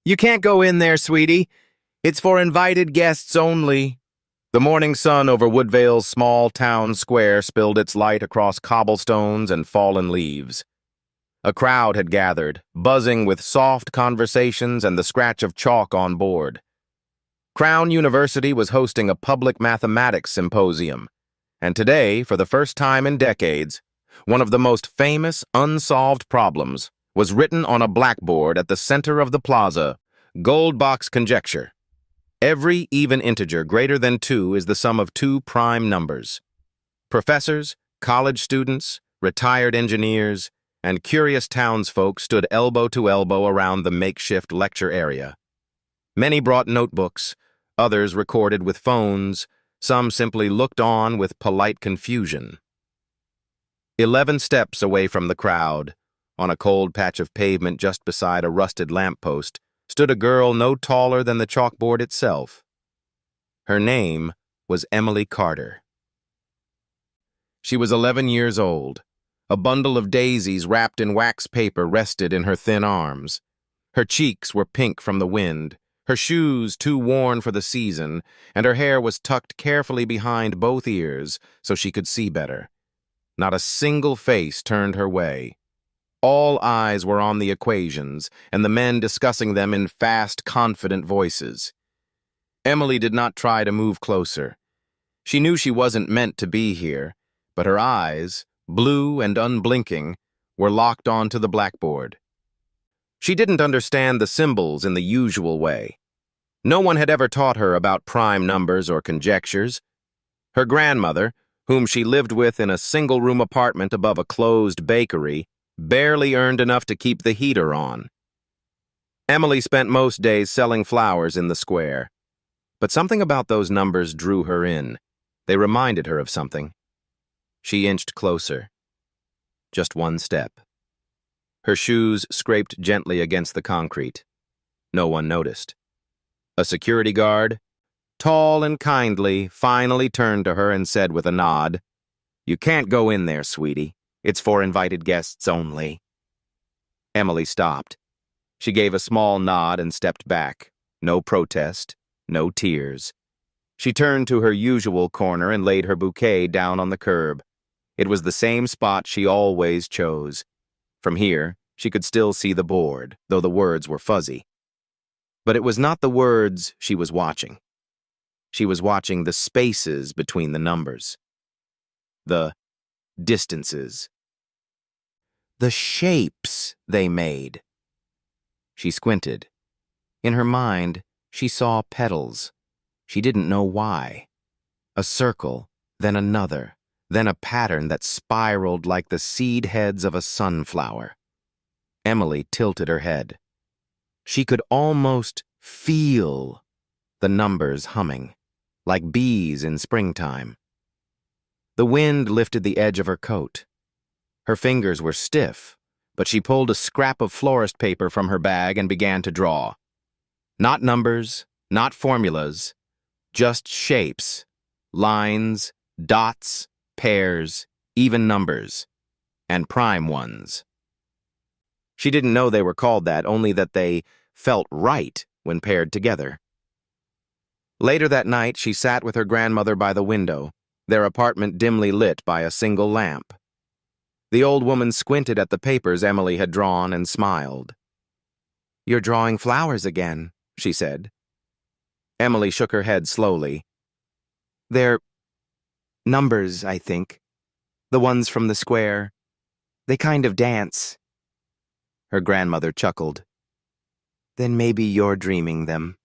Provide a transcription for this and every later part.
You can't go in there, sweetie. It's for invited guests only. The morning sun over Woodvale's small town square spilled its light across cobblestones and fallen leaves. A crowd had gathered, buzzing with soft conversations and the scratch of chalk on board. Crown University was hosting a public mathematics symposium, and today, for the first time in decades, one of the most famous unsolved problems was written on a blackboard at the center of the plaza: Goldbach's conjecture. Every even integer greater than 2 is the sum of two prime numbers. Professors, college students, retired engineers, and curious townsfolk stood elbow to elbow around the makeshift lecture area. Many brought notebooks, others recorded with phones, some simply looked on with polite confusion. 11 steps away from the crowd, on a cold patch of pavement just beside a rusted lamppost, stood a girl no taller than the chalkboard itself. Her name was Emily Carter. She was 11 years old. A bundle of daisies wrapped in wax paper rested in her thin arms. Her cheeks were pink from the wind, her shoes too worn for the season, and her hair was tucked carefully behind both ears so she could see better. Not a single face turned her way. All eyes were on the equations, and the men discussing them in fast, confident voices. Emily did not try to move closer. She knew she wasn't meant to be here, but her eyes, blue and unblinking, were locked onto the blackboard. She didn't understand the symbols in the usual way. No one had ever taught her about prime numbers or conjectures. Her grandmother, whom she lived with in a single-room apartment above a closed bakery, barely earned enough to keep the heater on. Emily spent most days selling flowers in the square. But something about those numbers drew her in. They reminded her of something. She inched closer. Just one step. Her shoes scraped gently against the concrete. No one noticed. A security guard, tall and kindly, finally turned to her and said with a nod, "You can't go in there, sweetie. It's for invited guests only." Emily stopped. She gave a small nod and stepped back. No protest, no tears. She turned to her usual corner and laid her bouquet down on the curb. It was the same spot she always chose. From here, she could still see the board, though the words were fuzzy. But it was not the words she was watching. She was watching the spaces between the numbers. The distances. The shapes they made. She squinted. In her mind, she saw petals. She didn't know why. A circle, then another, then a pattern that spiraled like the seed heads of a sunflower. Emily tilted her head. She could almost feel the numbers humming, like bees in springtime. The wind lifted the edge of her coat. Her fingers were stiff, but she pulled a scrap of florist paper from her bag and began to draw. Not numbers, not formulas, just shapes, lines, dots, pairs, even numbers, and prime ones. She didn't know they were called that, only that they felt right when paired together. Later that night, she sat with her grandmother by the window, their apartment dimly lit by a single lamp. The old woman squinted at the papers Emily had drawn and smiled. "You're drawing flowers again," she said. Emily shook her head slowly. "They're numbers, I think. The ones from the square. They kind of dance." Her grandmother chuckled. "Then maybe you're dreaming them."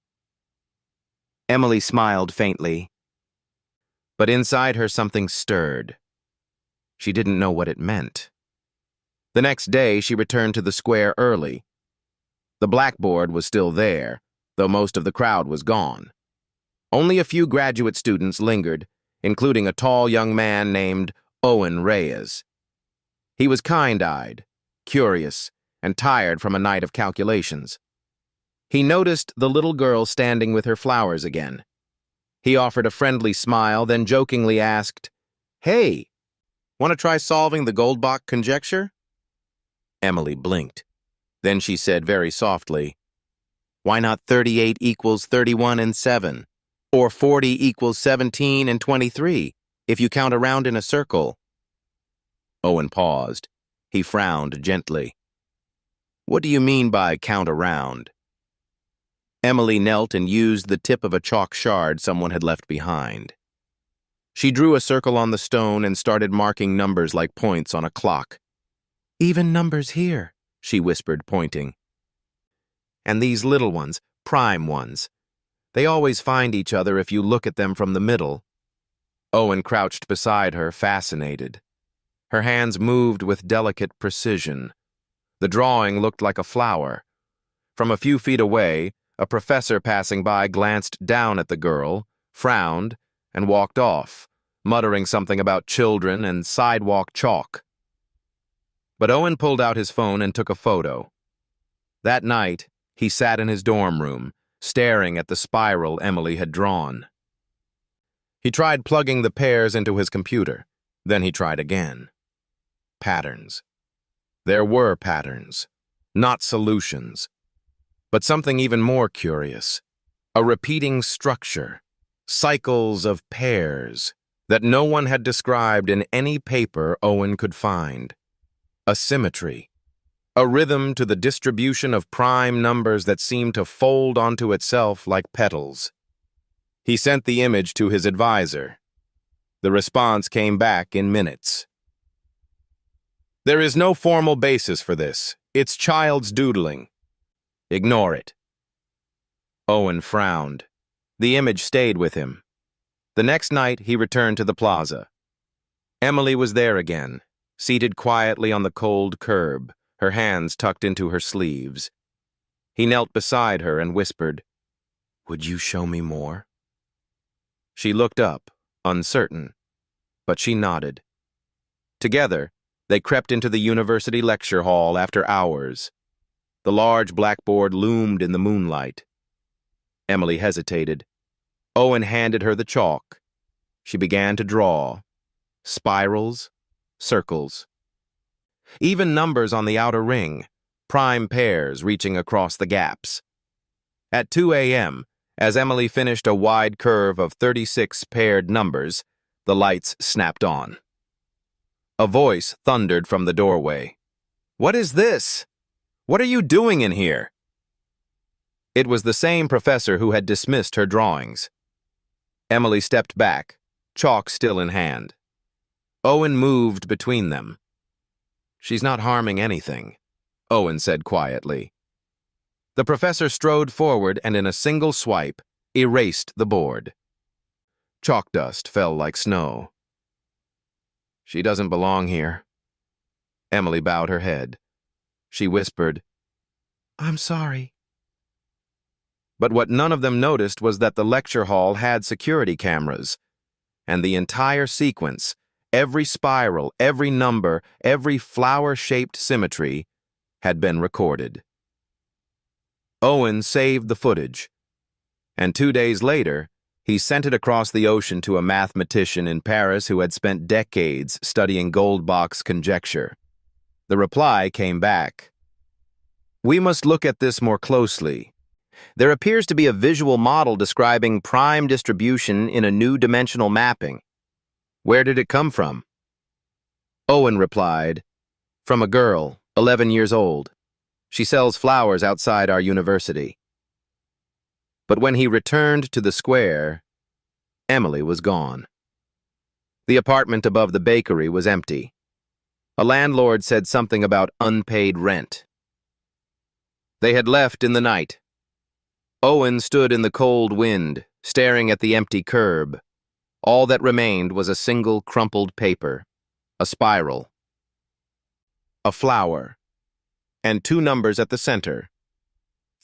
Emily smiled faintly. But inside her something stirred. She didn't know what it meant. The next day, she returned to the square early. The blackboard was still there, though most of the crowd was gone. Only a few graduate students lingered, including a tall young man named Owen Reyes. He was kind-eyed, curious, and tired from a night of calculations. He noticed the little girl standing with her flowers again. He offered a friendly smile, then jokingly asked, "Hey, want to try solving the Goldbach conjecture?" Emily blinked. Then she said very softly, Why not 38 equals 31 and 7? Or 40 equals 17 and 23, if you count around in a circle? Owen paused. He frowned gently. What do you mean by count around? Emily knelt and used the tip of a chalk shard someone had left behind. She drew a circle on the stone and started marking numbers like points on a clock. Even numbers here, she whispered, pointing. And these little ones, prime ones. They always find each other if you look at them from the middle. Owen crouched beside her, fascinated. Her hands moved with delicate precision. The drawing looked like a flower. From a few feet away, a professor passing by glanced down at the girl, frowned, and walked off, muttering something about children and sidewalk chalk. But Owen pulled out his phone and took a photo. That night, he sat in his dorm room, staring at the spiral Emily had drawn. He tried plugging the pairs into his computer. Then he tried again. Patterns. There were patterns, not solutions. But something even more curious. A repeating structure, cycles of pairs, that no one had described in any paper Owen could find. A symmetry. A rhythm to the distribution of prime numbers that seemed to fold onto itself like petals. He sent the image to his advisor. The response came back in minutes. There is no formal basis for this. It's child's doodling. Ignore it. Owen frowned. The image stayed with him. The next night, he returned to the plaza. Emily was there again, seated quietly on the cold curb, her hands tucked into her sleeves. He knelt beside her and whispered, "Would you show me more?" She looked up, uncertain, but she nodded. Together, they crept into the university lecture hall after hours. The large blackboard loomed in the moonlight. Emily hesitated. Owen handed her the chalk. She began to draw. Spirals, circles. Even numbers on the outer ring, prime pairs reaching across the gaps. At 2 a.m., as Emily finished a wide curve of 36 paired numbers, the lights snapped on. A voice thundered from the doorway. "What is this? What are you doing in here?" It was the same professor who had dismissed her drawings. Emily stepped back, chalk still in hand. Owen moved between them. "She's not harming anything," Owen said quietly. The professor strode forward and in a single swipe, erased the board. Chalk dust fell like snow. "She doesn't belong here." Emily bowed her head. She whispered, "I'm sorry." But what none of them noticed was that the lecture hall had security cameras, and the entire sequence, every spiral, every number, every flower-shaped symmetry, had been recorded. Owen saved the footage, and 2 days later, he sent it across the ocean to a mathematician in Paris who had spent decades studying gold box conjecture. The reply came back. "We must look at this more closely. There appears to be a visual model describing prime distribution in a new dimensional mapping. Where did it come from?" Owen replied, "From a girl, 11 years old. She sells flowers outside our university." But when he returned to the square, Emily was gone. The apartment above the bakery was empty. A landlord said something about unpaid rent. They had left in the night. Owen stood in the cold wind, staring at the empty curb. All that remained was a single crumpled paper, a spiral, a flower, and 2 numbers at the center,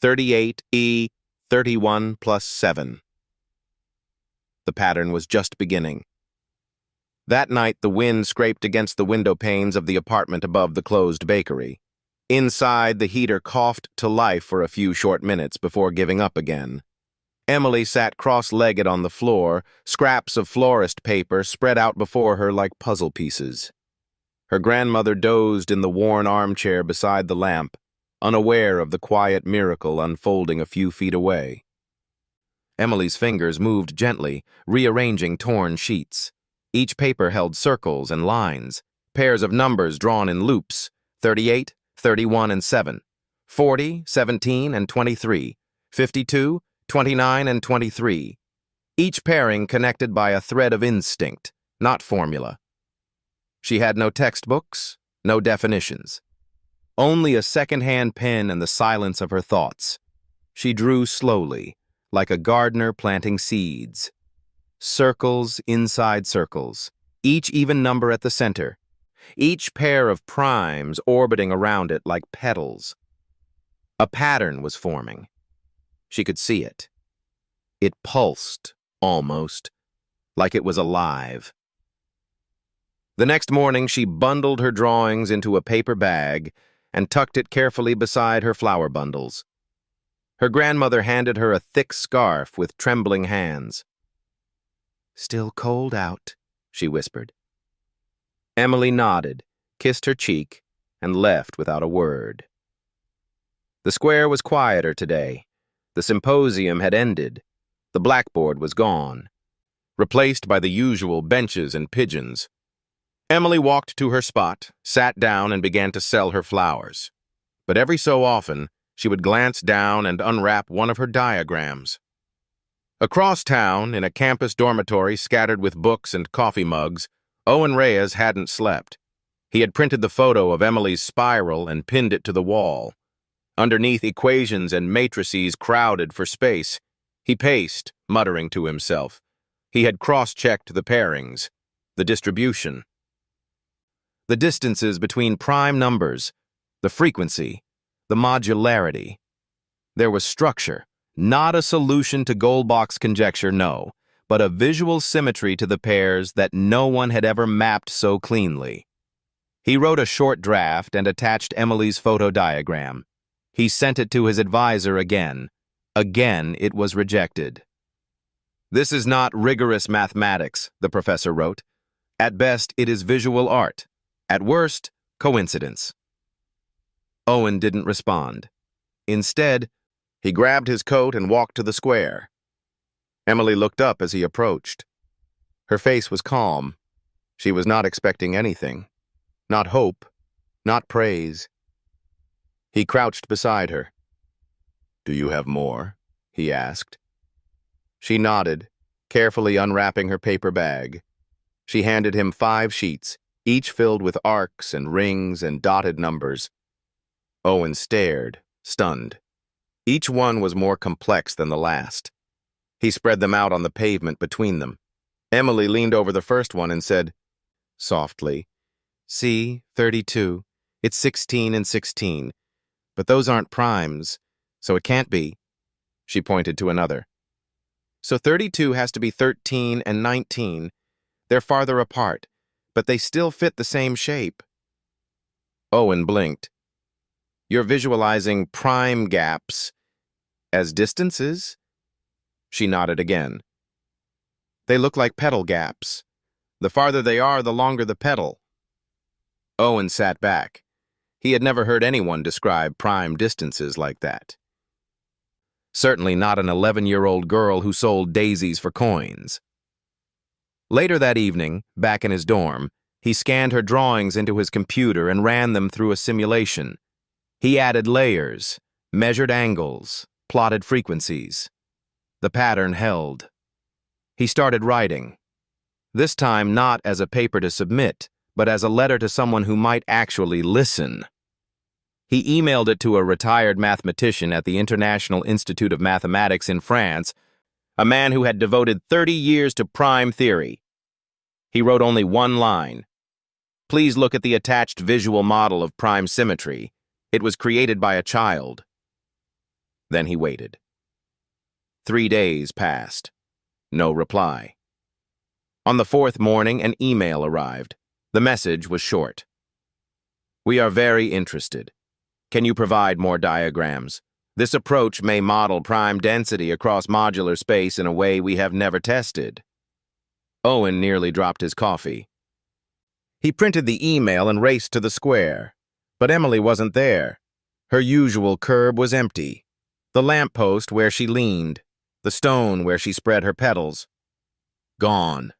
38E, 31 plus 7. The pattern was just beginning. That night, the wind scraped against the window panes of the apartment above the closed bakery. Inside, the heater coughed to life for a few short minutes before giving up again. Emily sat cross-legged on the floor, scraps of florist paper spread out before her like puzzle pieces. Her grandmother dozed in the worn armchair beside the lamp, unaware of the quiet miracle unfolding a few feet away. Emily's fingers moved gently, rearranging torn sheets. Each paper held circles and lines, pairs of numbers drawn in loops, 38, 31, and 7, 40, 17, and 23, 52, 29, and 23. Each pairing connected by a thread of instinct, not formula. She had no textbooks, no definitions. Only a second-hand pen and the silence of her thoughts. She drew slowly, like a gardener planting seeds. Circles inside circles, each even number at the center, each pair of primes orbiting around it like petals. A pattern was forming. She could see it. It pulsed, almost, like it was alive. The next morning, she bundled her drawings into a paper bag and tucked it carefully beside her flower bundles. Her grandmother handed her a thick scarf with trembling hands. "Still cold out," she whispered. Emily nodded, kissed her cheek, and left without a word. The square was quieter today. The symposium had ended. The blackboard was gone, replaced by the usual benches and pigeons. Emily walked to her spot, sat down, and began to sell her flowers. But every so often, she would glance down and unwrap one of her diagrams. Across town, in a campus dormitory scattered with books and coffee mugs, Owen Reyes hadn't slept. He had printed the photo of Emily's spiral and pinned it to the wall. Underneath, equations and matrices crowded for space. He paced, muttering to himself. He had cross-checked the pairings, the distribution, the distances between prime numbers, the frequency, the modularity. There was structure. Not a solution to Goldbach's conjecture, no, but a visual symmetry to the pairs that no one had ever mapped so cleanly. He wrote a short draft and attached Emily's photo diagram. He sent it to his advisor again. Again, it was rejected. "This is not rigorous mathematics," the professor wrote. "At best, it is visual art. At worst, coincidence." Owen didn't respond. Instead, he grabbed his coat and walked to the square. Emily looked up as he approached. Her face was calm. She was not expecting anything. Not hope, not praise. He crouched beside her. "Do you have more?" he asked. She nodded, carefully unwrapping her paper bag. She handed him 5 sheets, each filled with arcs and rings and dotted numbers. Owen stared, stunned. Each one was more complex than the last. He spread them out on the pavement between them. Emily leaned over the first one and said, softly, "See, 32. It's 16 and 16. But those aren't primes, so it can't be." She pointed to another. "So 32 has to be 13 and 19. They're farther apart, but they still fit the same shape." Owen blinked. "You're visualizing prime gaps as distances?" She nodded again. "They look like petal gaps. The farther they are, the longer the petal." Owen sat back. He had never heard anyone describe prime distances like that. Certainly not an 11-year-old girl who sold daisies for coins. Later that evening, back in his dorm, he scanned her drawings into his computer and ran them through a simulation. He added layers, measured angles, plotted frequencies. The pattern held. He started writing. This time not as a paper to submit, but as a letter to someone who might actually listen. He emailed it to a retired mathematician at the International Institute of Mathematics in France, a man who had devoted 30 years to prime theory. He wrote only one line. "Please look at the attached visual model of prime symmetry. It was created by a child." Then he waited. 3 days passed. No reply. On the 4th morning, an email arrived. The message was short. "We are very interested. Can you provide more diagrams? This approach may model prime density across modular space in a way we have never tested." Owen nearly dropped his coffee. He printed the email and raced to the square. But Emily wasn't there. Her usual curb was empty. The lamppost where she leaned, the stone where she spread her petals. Gone.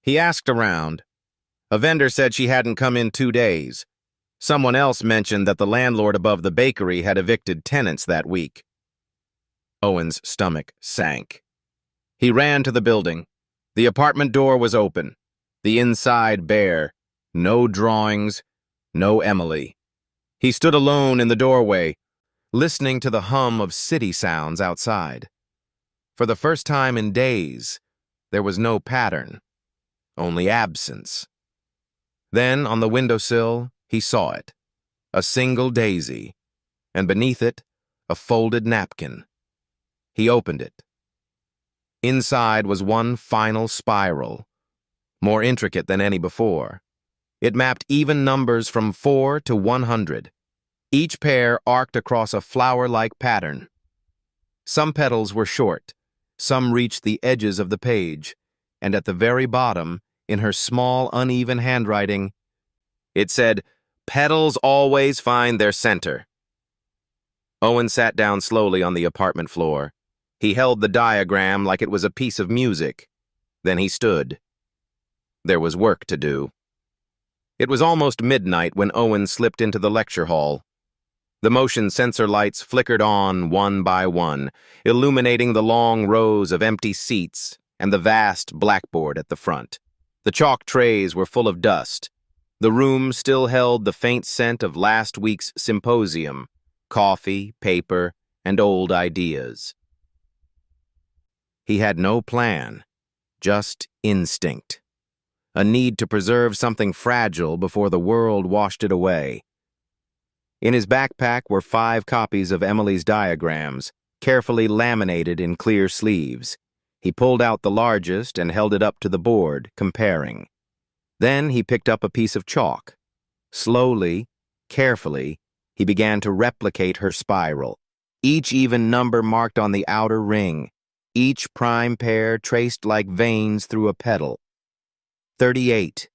He asked around. A vendor said she hadn't come in 2 days. Someone else mentioned that the landlord above the bakery had evicted tenants that week. Owen's stomach sank. He ran to the building. The apartment door was open, the inside bare. No drawings, no Emily. He stood alone in the doorway, listening to the hum of city sounds outside. For the first time in days, there was no pattern, only absence. Then, on the windowsill, he saw it, a single daisy, and beneath it, a folded napkin. He opened it. Inside was one final spiral, more intricate than any before. It mapped even numbers from 4 to 100. Each pair arced across a flower-like pattern. Some petals were short, some reached the edges of the page, and at the very bottom, in her small, uneven handwriting, it said, "Petals always find their center." Owen sat down slowly on the apartment floor. He held the diagram like it was a piece of music. Then he stood. There was work to do. It was almost midnight when Owen slipped into the lecture hall. The motion sensor lights flickered on one by one, illuminating the long rows of empty seats and the vast blackboard at the front. The chalk trays were full of dust. The room still held the faint scent of last week's symposium, coffee, paper, and old ideas. He had no plan, just instinct. A need to preserve something fragile before the world washed it away. In his backpack were 5 copies of Emily's diagrams, carefully laminated in clear sleeves. He pulled out the largest and held it up to the board, comparing. Then he picked up a piece of chalk. Slowly, carefully, he began to replicate her spiral, each even number marked on the outer ring, each prime pair traced like veins through a petal. 38,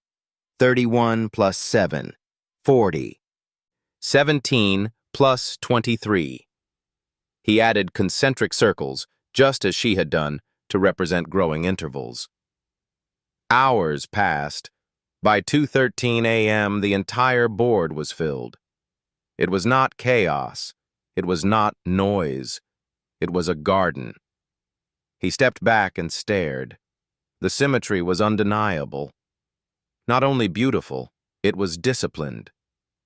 31 plus 7, 40, 17 plus 23. He added concentric circles, just as she had done, to represent growing intervals. Hours passed. By 2:13 a.m., the entire board was filled. It was not chaos. It was not noise. It was a garden. He stepped back and stared. The symmetry was undeniable. Not only beautiful, it was disciplined.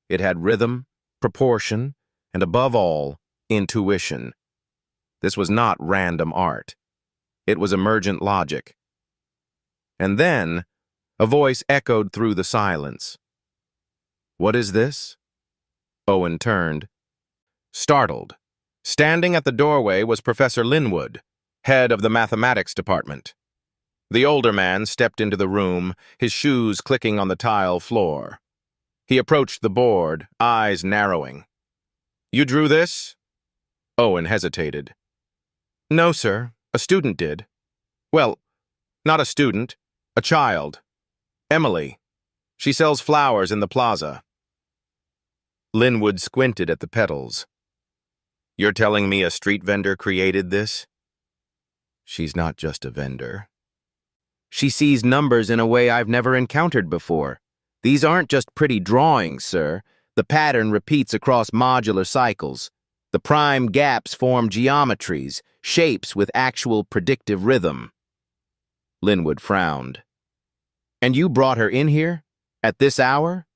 It had rhythm, proportion, and above all, intuition. This was not random art. It was emergent logic. And then, a voice echoed through the silence. "What is this?" Owen turned. Startled. Standing at the doorway was Professor Linwood, head of the mathematics department. The older man stepped into the room, his shoes clicking on the tile floor. He approached the board, eyes narrowing. "You drew this?" Owen hesitated. "No, sir. A student did. Well, not a student, a child. Emily. She sells flowers in the plaza." Linwood squinted at the petals. "You're telling me a street vendor created this?" "She's not just a vendor. She sees numbers in a way I've never encountered before. These aren't just pretty drawings, sir. The pattern repeats across modular cycles. The prime gaps form geometries, shapes with actual predictive rhythm." Linwood frowned. "And you brought her in here? At this hour?"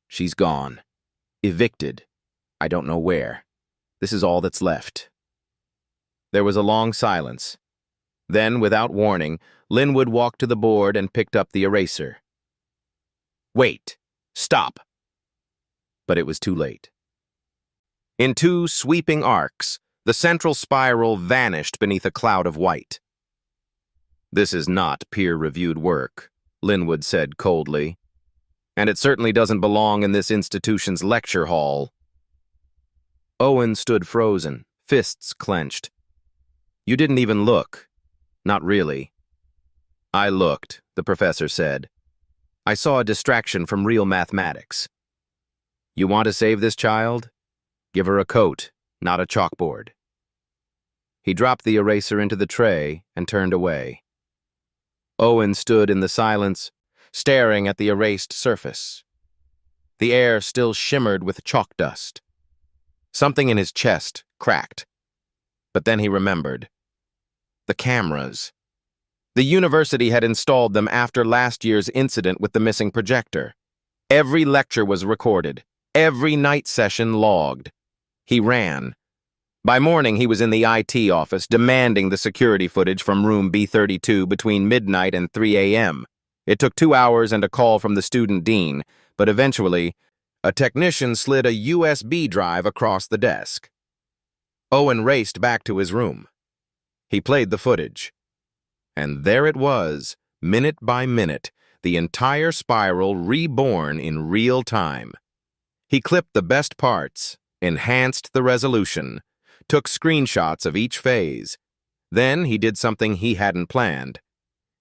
"She's gone. Evicted. I don't know where. This is all that's left." There was a long silence. Then, without warning, Linwood walked to the board and picked up the eraser. "Wait! Stop!" But it was too late. In 2 sweeping arcs, the central spiral vanished beneath a cloud of white. "This is not peer-reviewed work," Linwood said coldly. "And it certainly doesn't belong in this institution's lecture hall." Owen stood frozen, fists clenched. "You didn't even look. Not really." "I looked," the professor said. "I saw a distraction from real mathematics." You want to save this child? Give her a coat, not a chalkboard. He dropped the eraser into the tray and turned away. Owen stood in the silence, staring at the erased surface. The air still shimmered with chalk dust. Something in his chest cracked. But then he remembered. The cameras. The university had installed them after last year's incident with the missing projector. Every lecture was recorded, every night session logged. He ran. By morning, he was in the IT office, demanding the security footage from room B32 between midnight and 3 a.m. It took 2 hours and a call from the student dean, but eventually, a technician slid a USB drive across the desk. Owen raced back to his room. He played the footage. And there it was, minute by minute, the entire spiral reborn in real time. He clipped the best parts, enhanced the resolution, took screenshots of each phase. Then he did something he hadn't planned.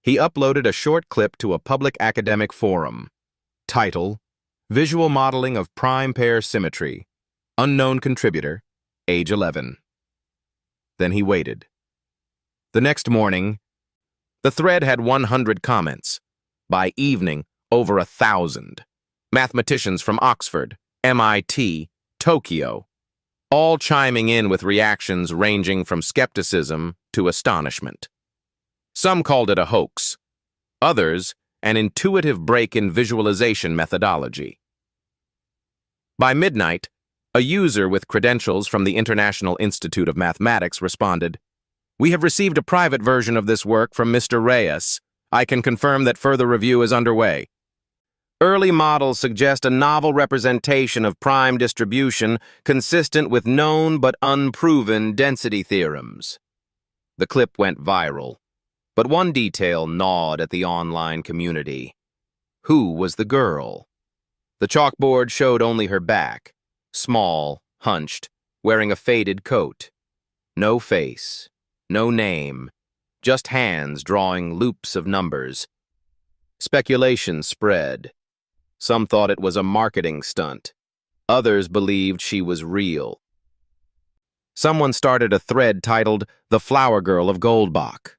He uploaded a short clip to a public academic forum. Title: Visual Modeling of Prime Pair Symmetry. Unknown contributor, age 11. Then he waited. The next morning, the thread had 100 comments. By evening, over 1,000. Mathematicians from Oxford, MIT, Tokyo, all chiming in with reactions ranging from skepticism to astonishment. Some called it a hoax. Others, an intuitive break in visualization methodology. By midnight, a user with credentials from the International Institute of Mathematics responded, "We have received a private version of this work from Mr. Reyes. I can confirm that further review is underway. Early models suggest a novel representation of prime distribution consistent with known but unproven density theorems." The clip went viral, but one detail gnawed at the online community. Who was the girl? The chalkboard showed only her back, small, hunched, wearing a faded coat. No face. No name, just hands drawing loops of numbers. Speculation spread. Some thought it was a marketing stunt. Others believed she was real. Someone started a thread titled "The Flower Girl of Goldbach."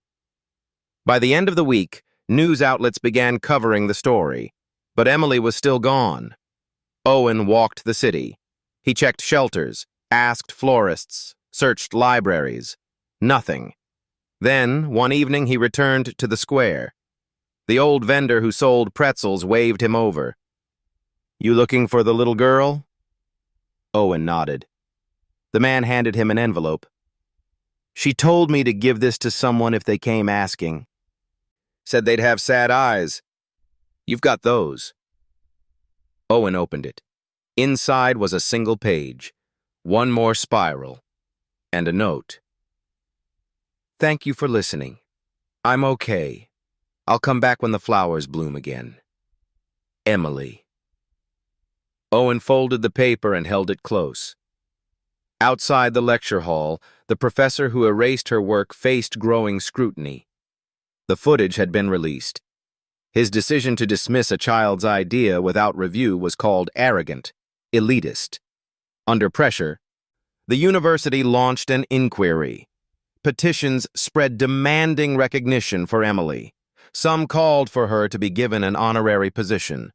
By the end of the week, news outlets began covering the story, but Emily was still gone. Owen walked the city. He checked shelters, asked florists, searched libraries. Nothing. Then, one evening, he returned to the square. The old vendor who sold pretzels waved him over. "You looking for the little girl?" Owen nodded. The man handed him an envelope. "She told me to give this to someone if they came asking. Said they'd have sad eyes. You've got those." Owen opened it. Inside was a single page, one more spiral, and a note. "Thank you for listening. I'm okay. I'll come back when the flowers bloom again. Emily." Owen folded the paper and held it close. Outside the lecture hall, the professor who erased her work faced growing scrutiny. The footage had been released. His decision to dismiss a child's idea without review was called arrogant, elitist. Under pressure, the university launched an inquiry. Petitions spread demanding recognition for Emily. Some called for her to be given an honorary position.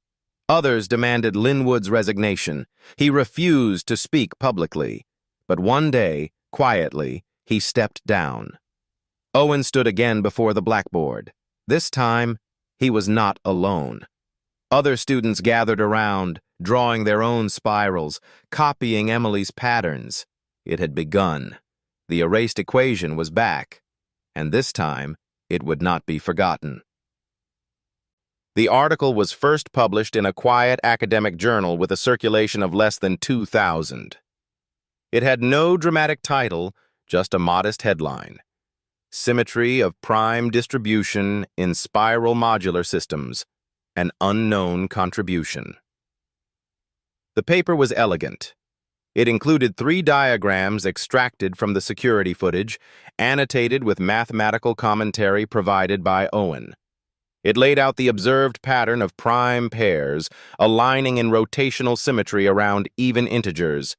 Others demanded Linwood's resignation. He refused to speak publicly. But one day, quietly, he stepped down. Owen stood again before the blackboard. This time, he was not alone. Other students gathered around, drawing their own spirals, copying Emily's patterns. It had begun. The erased equation was back, and this time it would not be forgotten. The article was first published in a quiet academic journal with a circulation of less than 2,000. It had no dramatic title, just a modest headline: "Symmetry of Prime Distribution in Spiral Modular Systems, an Unknown Contribution." The paper was elegant. It included 3 diagrams extracted from the security footage, annotated with mathematical commentary provided by Owen. It laid out the observed pattern of prime pairs, aligning in rotational symmetry around even integers,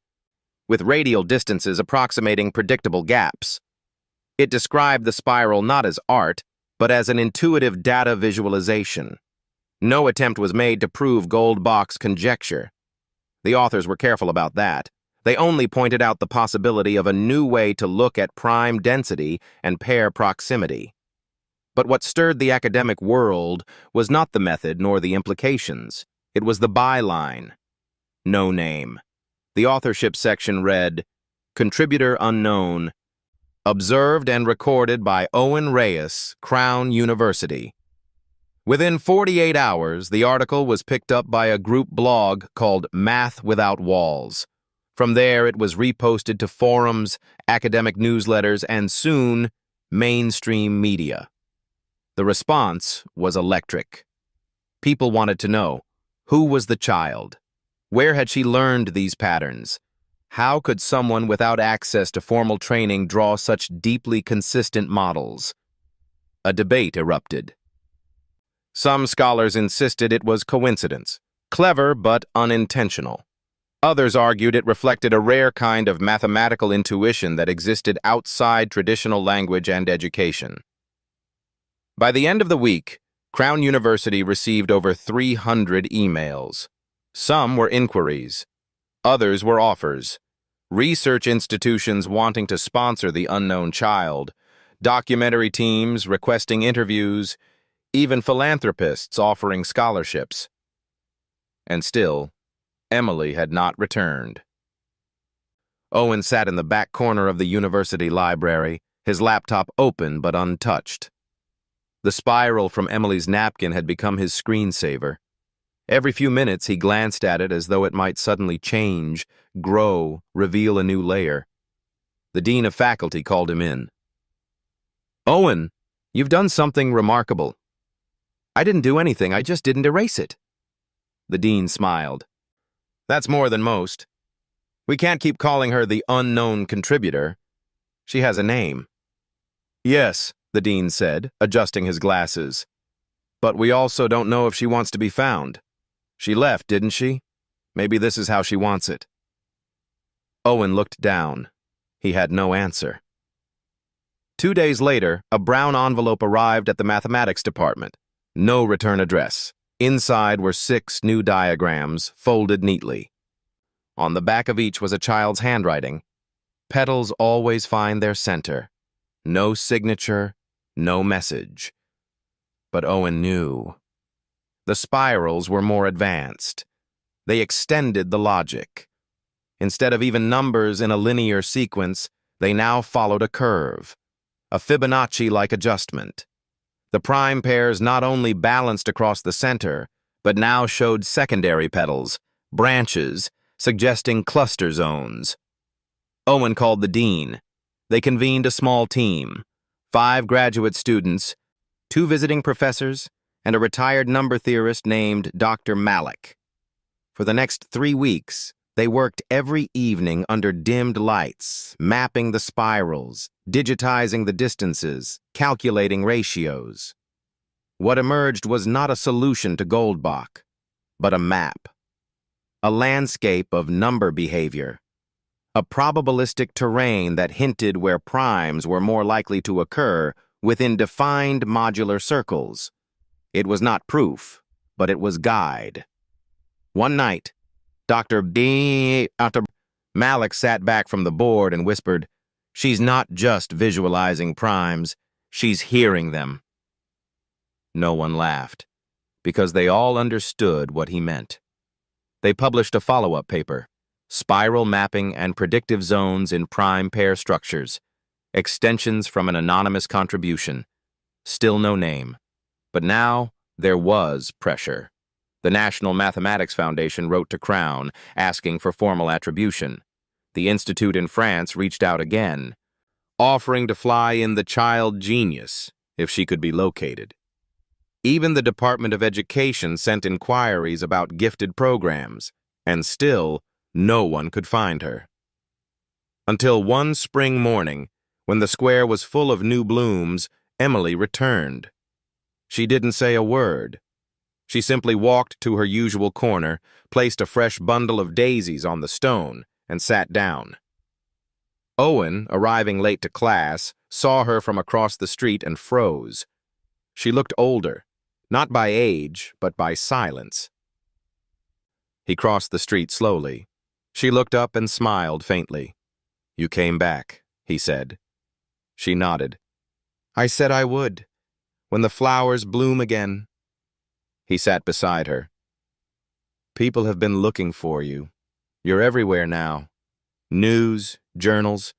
with radial distances approximating predictable gaps. It described the spiral not as art, but as an intuitive data visualization. No attempt was made to prove Goldbach's conjecture. The authors were careful about that. They only pointed out the possibility of a new way to look at prime density and pair proximity. But what stirred the academic world was not the method nor the implications. It was the byline. No name. The authorship section read, "Contributor unknown. Observed and recorded by Owen Reyes, Crown University." Within 48 hours, the article was picked up by a group blog called Math Without Walls. From there, it was reposted to forums, academic newsletters, and soon, mainstream media. The response was electric. People wanted to know, who was the child? Where had she learned these patterns? How could someone without access to formal training draw such deeply consistent models? A debate erupted. Some scholars insisted it was coincidence, clever but unintentional. Others argued it reflected a rare kind of mathematical intuition that existed outside traditional language and education. By the end of the week, Crown University received over 300 emails. Some were inquiries. Others were offers. Research institutions wanting to sponsor the unknown child, documentary teams requesting interviews, even philanthropists offering scholarships. And still, Emily had not returned. Owen sat in the back corner of the university library, his laptop open but untouched. The spiral from Emily's napkin had become his screensaver. Every few minutes he glanced at it as though it might suddenly change, grow, reveal a new layer. The dean of faculty called him in. "Owen, you've done something remarkable." "I didn't do anything, I just didn't erase it." The dean smiled. "That's more than most. We can't keep calling her the unknown contributor. She has a name." "Yes," the dean said, adjusting his glasses. "But we also don't know if she wants to be found. She left, didn't she? Maybe this is how she wants it." Owen looked down. He had no answer. 2 days later, a brown envelope arrived at the mathematics department. No return address. Inside were 6 new diagrams, folded neatly. On the back of each was a child's handwriting. "Petals always find their center. No signature, no message." But Owen knew. The spirals were more advanced. They extended the logic. Instead of even numbers in a linear sequence, they now followed a curve, a Fibonacci-like adjustment. The prime pairs not only balanced across the center, but now showed secondary petals, branches, suggesting cluster zones. Owen called the dean. They convened a small team, 5 graduate students, 2 visiting professors, and a retired number theorist named Dr. Malik. For the next 3 weeks, they worked every evening under dimmed lights, mapping the spirals, digitizing the distances, calculating ratios. What emerged was not a solution to Goldbach, but a map. A landscape of number behavior. A probabilistic terrain that hinted where primes were more likely to occur within defined modular circles. It was not proof, but it was guide. One night, Dr. Malik sat back from the board and whispered, "She's not just visualizing primes, she's hearing them." No one laughed, because they all understood what he meant. They published a follow-up paper, Spiral Mapping and Predictive Zones in Prime Pair Structures, extensions from an anonymous contribution. Still no name. But now there was pressure. The National Mathematics Foundation wrote to Crown, asking for formal attribution. The institute in France reached out again, offering to fly in the child genius if she could be located. Even the Department of Education sent inquiries about gifted programs, and still no one could find her. Until one spring morning, when the square was full of new blooms, Emily returned. She didn't say a word. She simply walked to her usual corner, placed a fresh bundle of daisies on the stone, and sat down. Owen, arriving late to class, saw her from across the street and froze. She looked older, not by age, but by silence. He crossed the street slowly. She looked up and smiled faintly. "You came back," he said. She nodded. "I said I would, when the flowers bloom again." He sat beside her. "People have been looking for you. You're everywhere now. News, journals.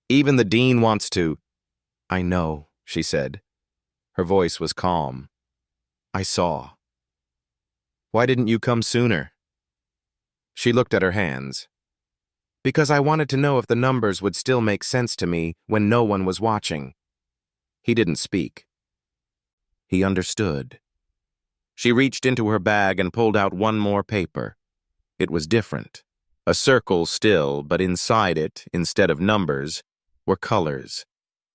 Even the dean wants to—" "I know," she said. Her voice was calm. "I saw. Why didn't you come sooner?" She looked at her hands. "Because I wanted to know if the numbers would still make sense to me when no one was watching." He didn't speak. He understood. She reached into her bag and pulled out one more paper. It was different. A circle still, but inside it, instead of numbers, were colors.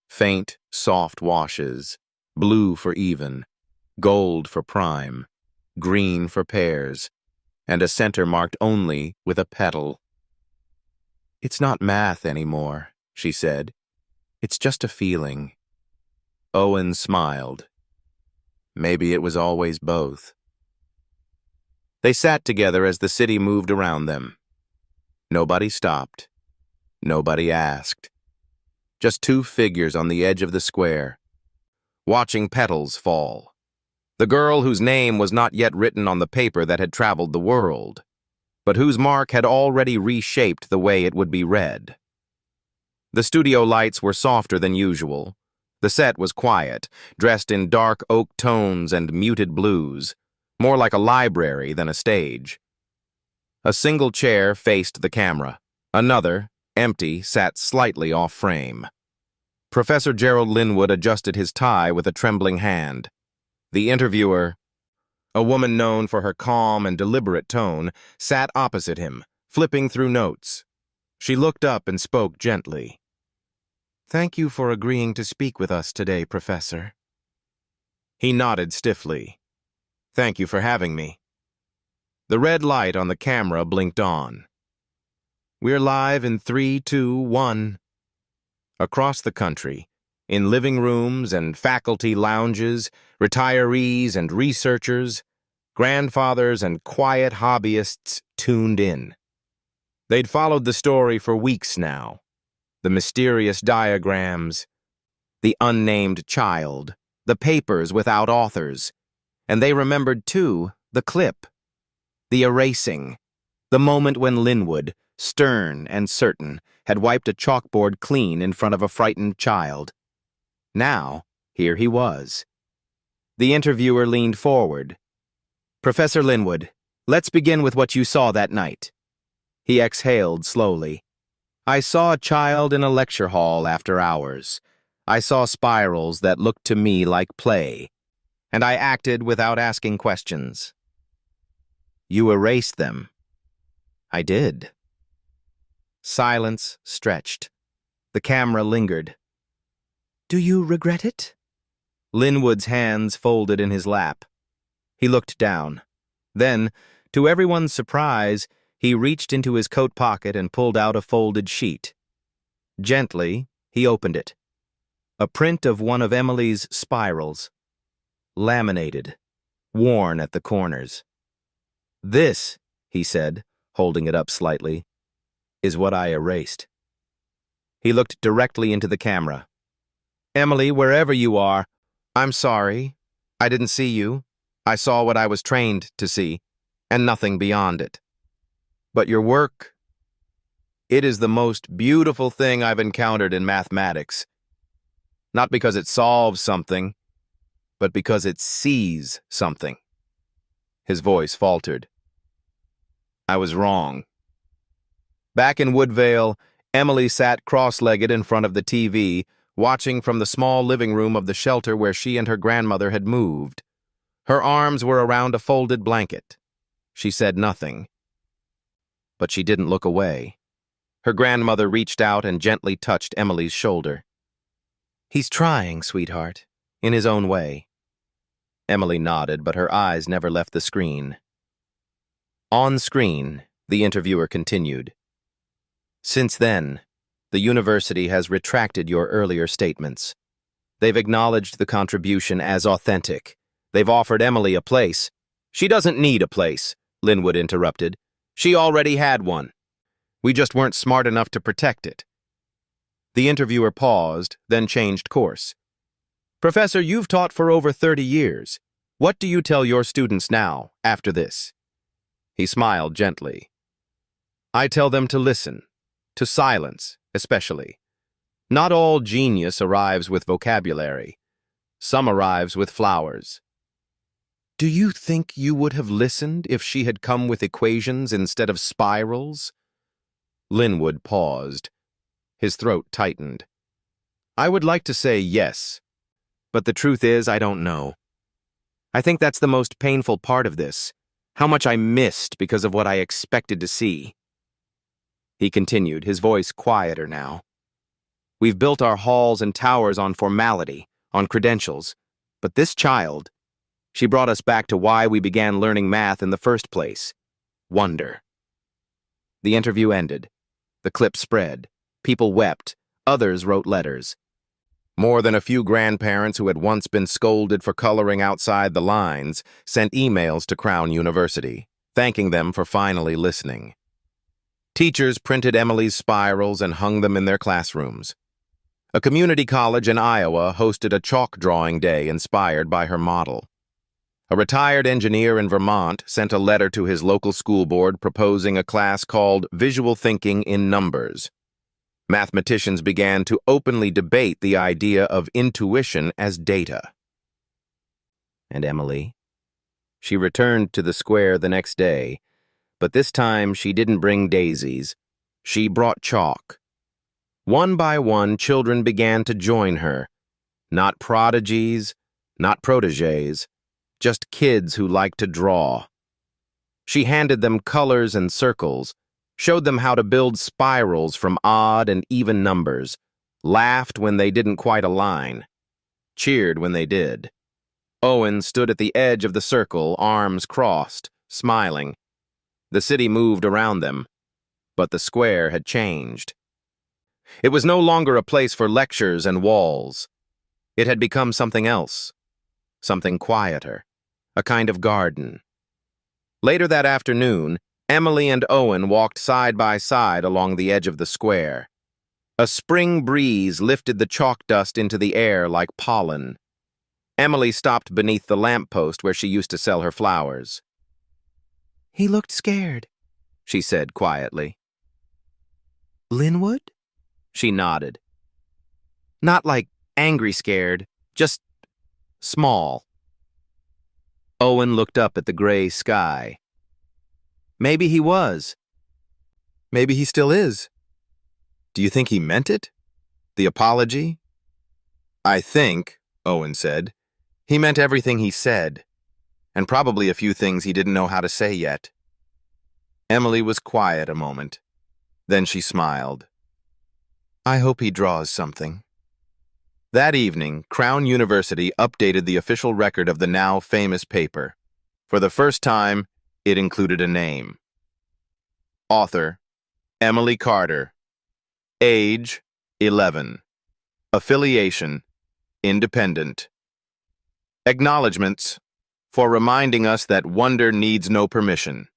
Faint, soft washes, blue for even, gold for prime, green for pairs, and a center marked only with a petal. "It's not math anymore," she said. "It's just a feeling." Owen smiled. Maybe it was always both. They sat together as the city moved around them. Nobody stopped. Nobody asked. Just two figures on the edge of the square, watching petals fall. The girl whose name was not yet written on the paper that had traveled the world, but whose mark had already reshaped the way it would be read. The studio lights were softer than usual. The set was quiet, dressed in dark oak tones and muted blues, more like a library than a stage. A single chair faced the camera. Another, empty, sat slightly off frame. Professor Gerald Linwood adjusted his tie with a trembling hand. The interviewer, a woman known for her calm and deliberate tone, sat opposite him, flipping through notes. She looked up and spoke gently. "Thank you for agreeing to speak with us today, Professor." He nodded stiffly. "Thank you for having me." The red light on the camera blinked on. "We're live in 3, 2, 1. Across the country, in living rooms and faculty lounges, retirees and researchers, grandfathers and quiet hobbyists tuned in. They'd followed the story for weeks now. The mysterious diagrams, the unnamed child, the papers without authors. And they remembered, too, the clip, the erasing, the moment when Linwood, stern and certain, had wiped a chalkboard clean in front of a frightened child. Now, here he was. The interviewer leaned forward. "Professor Linwood, let's begin with what you saw that night." He exhaled slowly. "I saw a child in a lecture hall after hours. I saw spirals that looked to me like play, and I acted without asking questions." "You erased them." "I did." Silence stretched. The camera lingered. "Do you regret it?" Linwood's hands folded in his lap. He looked down. Then, to everyone's surprise, he reached into his coat pocket and pulled out a folded sheet. Gently, he opened it. A print of one of Emily's spirals. Laminated, worn at the corners. "This," he said, holding it up slightly, "is what I erased." He looked directly into the camera. "Emily, wherever you are, I'm sorry. I didn't see you. I saw what I was trained to see, and nothing beyond it. But your work, it is the most beautiful thing I've encountered in mathematics. Not because it solves something, but because it sees something." His voice faltered. "I was wrong." Back in Woodvale, Emily sat cross-legged in front of the TV, watching from the small living room of the shelter where she and her grandmother had moved. Her arms were around a folded blanket. She said nothing. But she didn't look away. Her grandmother reached out and gently touched Emily's shoulder. "He's trying, sweetheart, in his own way." Emily nodded, but her eyes never left the screen. On screen, the interviewer continued. Since then, the university has retracted your earlier statements. They've acknowledged the contribution as authentic. They've offered Emily a place. She doesn't need a place, Linwood interrupted. She already had one. We just weren't smart enough to protect it. The interviewer paused, then changed course. Professor, you've taught for over 30 years. What do you tell your students now, after this? He smiled gently. I tell them to listen, to silence, especially. Not all genius arrives with vocabulary. Some arrives with flowers. Do you think you would have listened if she had come with equations instead of spirals? Linwood paused. His throat tightened. I would like to say yes, but the truth is I don't know. I think that's the most painful part of this, how much I missed because of what I expected to see. He continued, his voice quieter now. We've built our halls and towers on formality, on credentials, but this child, she brought us back to why we began learning math in the first place. Wonder. The interview ended. The clip spread. People wept. Others wrote letters. More than a few grandparents who had once been scolded for coloring outside the lines sent emails to Crown University, thanking them for finally listening. Teachers printed Emily's spirals and hung them in their classrooms. A community college in Iowa hosted a chalk drawing day inspired by her model. A retired engineer in Vermont sent a letter to his local school board proposing a class called Visual Thinking in Numbers. Mathematicians began to openly debate the idea of intuition as data. And Emily? She returned to the square the next day, but this time she didn't bring daisies. She brought chalk. One by one, children began to join her. Not prodigies, not protégés, just kids who liked to draw. She handed them colors and circles, showed them how to build spirals from odd and even numbers, laughed when they didn't quite align, cheered when they did. Owen stood at the edge of the circle, arms crossed, smiling. The city moved around them, but the square had changed. It was no longer a place for lectures and walls. It had become something else, something quieter, a kind of garden. Later that afternoon, Emily and Owen walked side by side along the edge of the square. A spring breeze lifted the chalk dust into the air like pollen. Emily stopped beneath the lamppost where she used to sell her flowers. He looked scared, she said quietly. Linwood? She nodded. Not like angry scared, just small. Owen looked up at the gray sky. Maybe he was. Maybe he still is. Do you think he meant it? The apology? I think, Owen said, he meant everything he said, and probably a few things he didn't know how to say yet. Emily was quiet a moment. Then she smiled. I hope he draws something. That evening, Crown University updated the official record of the now famous paper. For the first time, it included a name. Author, Emily Carter. Age, 11. Affiliation, independent. Acknowledgements, for reminding us that wonder needs no permission.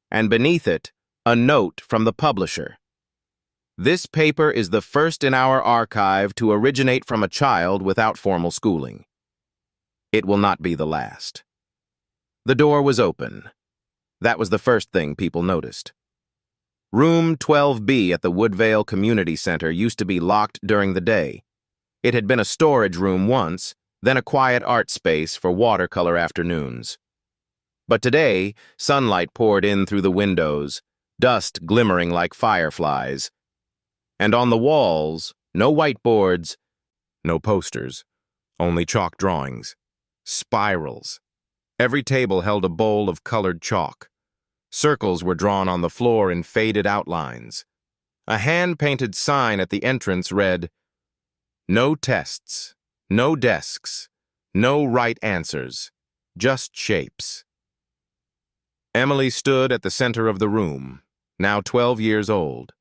And beneath it, a note from the publisher. This paper is the first in our archive to originate from a child without formal schooling. It will not be the last. The door was open. That was the first thing people noticed. Room 12B at the Woodvale Community Center used to be locked during the day. It had been a storage room once, then a quiet art space for watercolor afternoons. But today, sunlight poured in through the windows, dust glimmering like fireflies. And on the walls, no whiteboards, no posters, only chalk drawings, spirals. Every table held a bowl of colored chalk. Circles were drawn on the floor in faded outlines. A hand-painted sign at the entrance read, No tests, no desks, No right answers, just shapes. Emily stood at the center of the room, now 12 years old.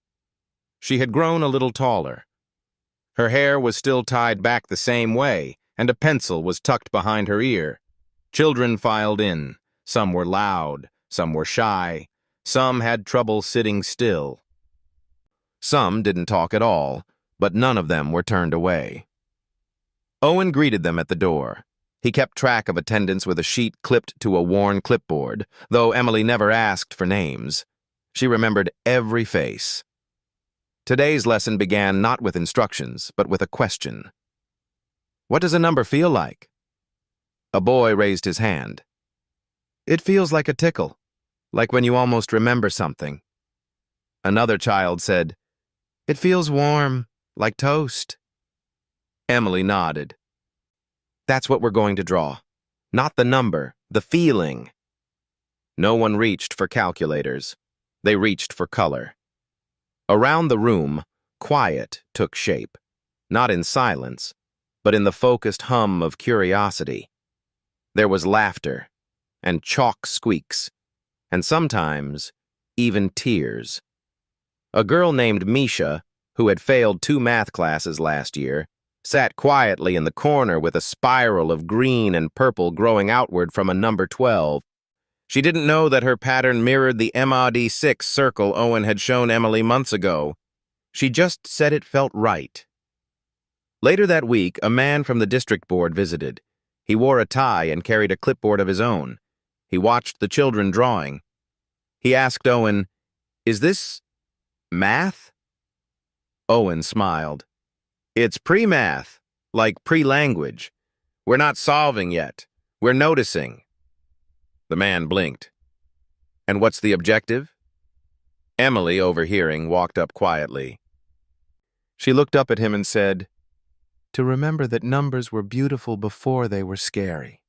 She had grown a little taller. Her hair was still tied back the same way, and a pencil was tucked behind her ear. Children filed in. Some were loud, some were shy, some had trouble sitting still. Some didn't talk at all, but none of them were turned away. Owen greeted them at the door. He kept track of attendance with a sheet clipped to a worn clipboard, though Emily never asked for names. She remembered every face. Today's lesson began not with instructions, but with a question. What does a number feel like? A boy raised his hand. It feels like a tickle, like when you almost remember something. Another child said, It feels warm, like toast. Emily nodded. That's what we're going to draw. Not the number, the feeling. No one reached for calculators. They reached for color. Around the room, quiet took shape, not in silence, but in the focused hum of curiosity. There was laughter, and chalk squeaks, and sometimes even tears. A girl named Misha, who had failed 2 math classes last year, sat quietly in the corner with a spiral of green and purple growing outward from a number 12. She didn't know that her pattern mirrored the MOD6 circle Owen had shown Emily months ago. She just said it felt right. Later that week, a man from the district board visited. He wore a tie and carried a clipboard of his own. He watched the children drawing. He asked Owen, Is this math? Owen smiled. It's pre-math, like pre-language. We're not solving yet. We're noticing. The man blinked. And what's the objective? Emily, overhearing, walked up quietly. She looked up at him and said, To remember that numbers were beautiful before they were scary.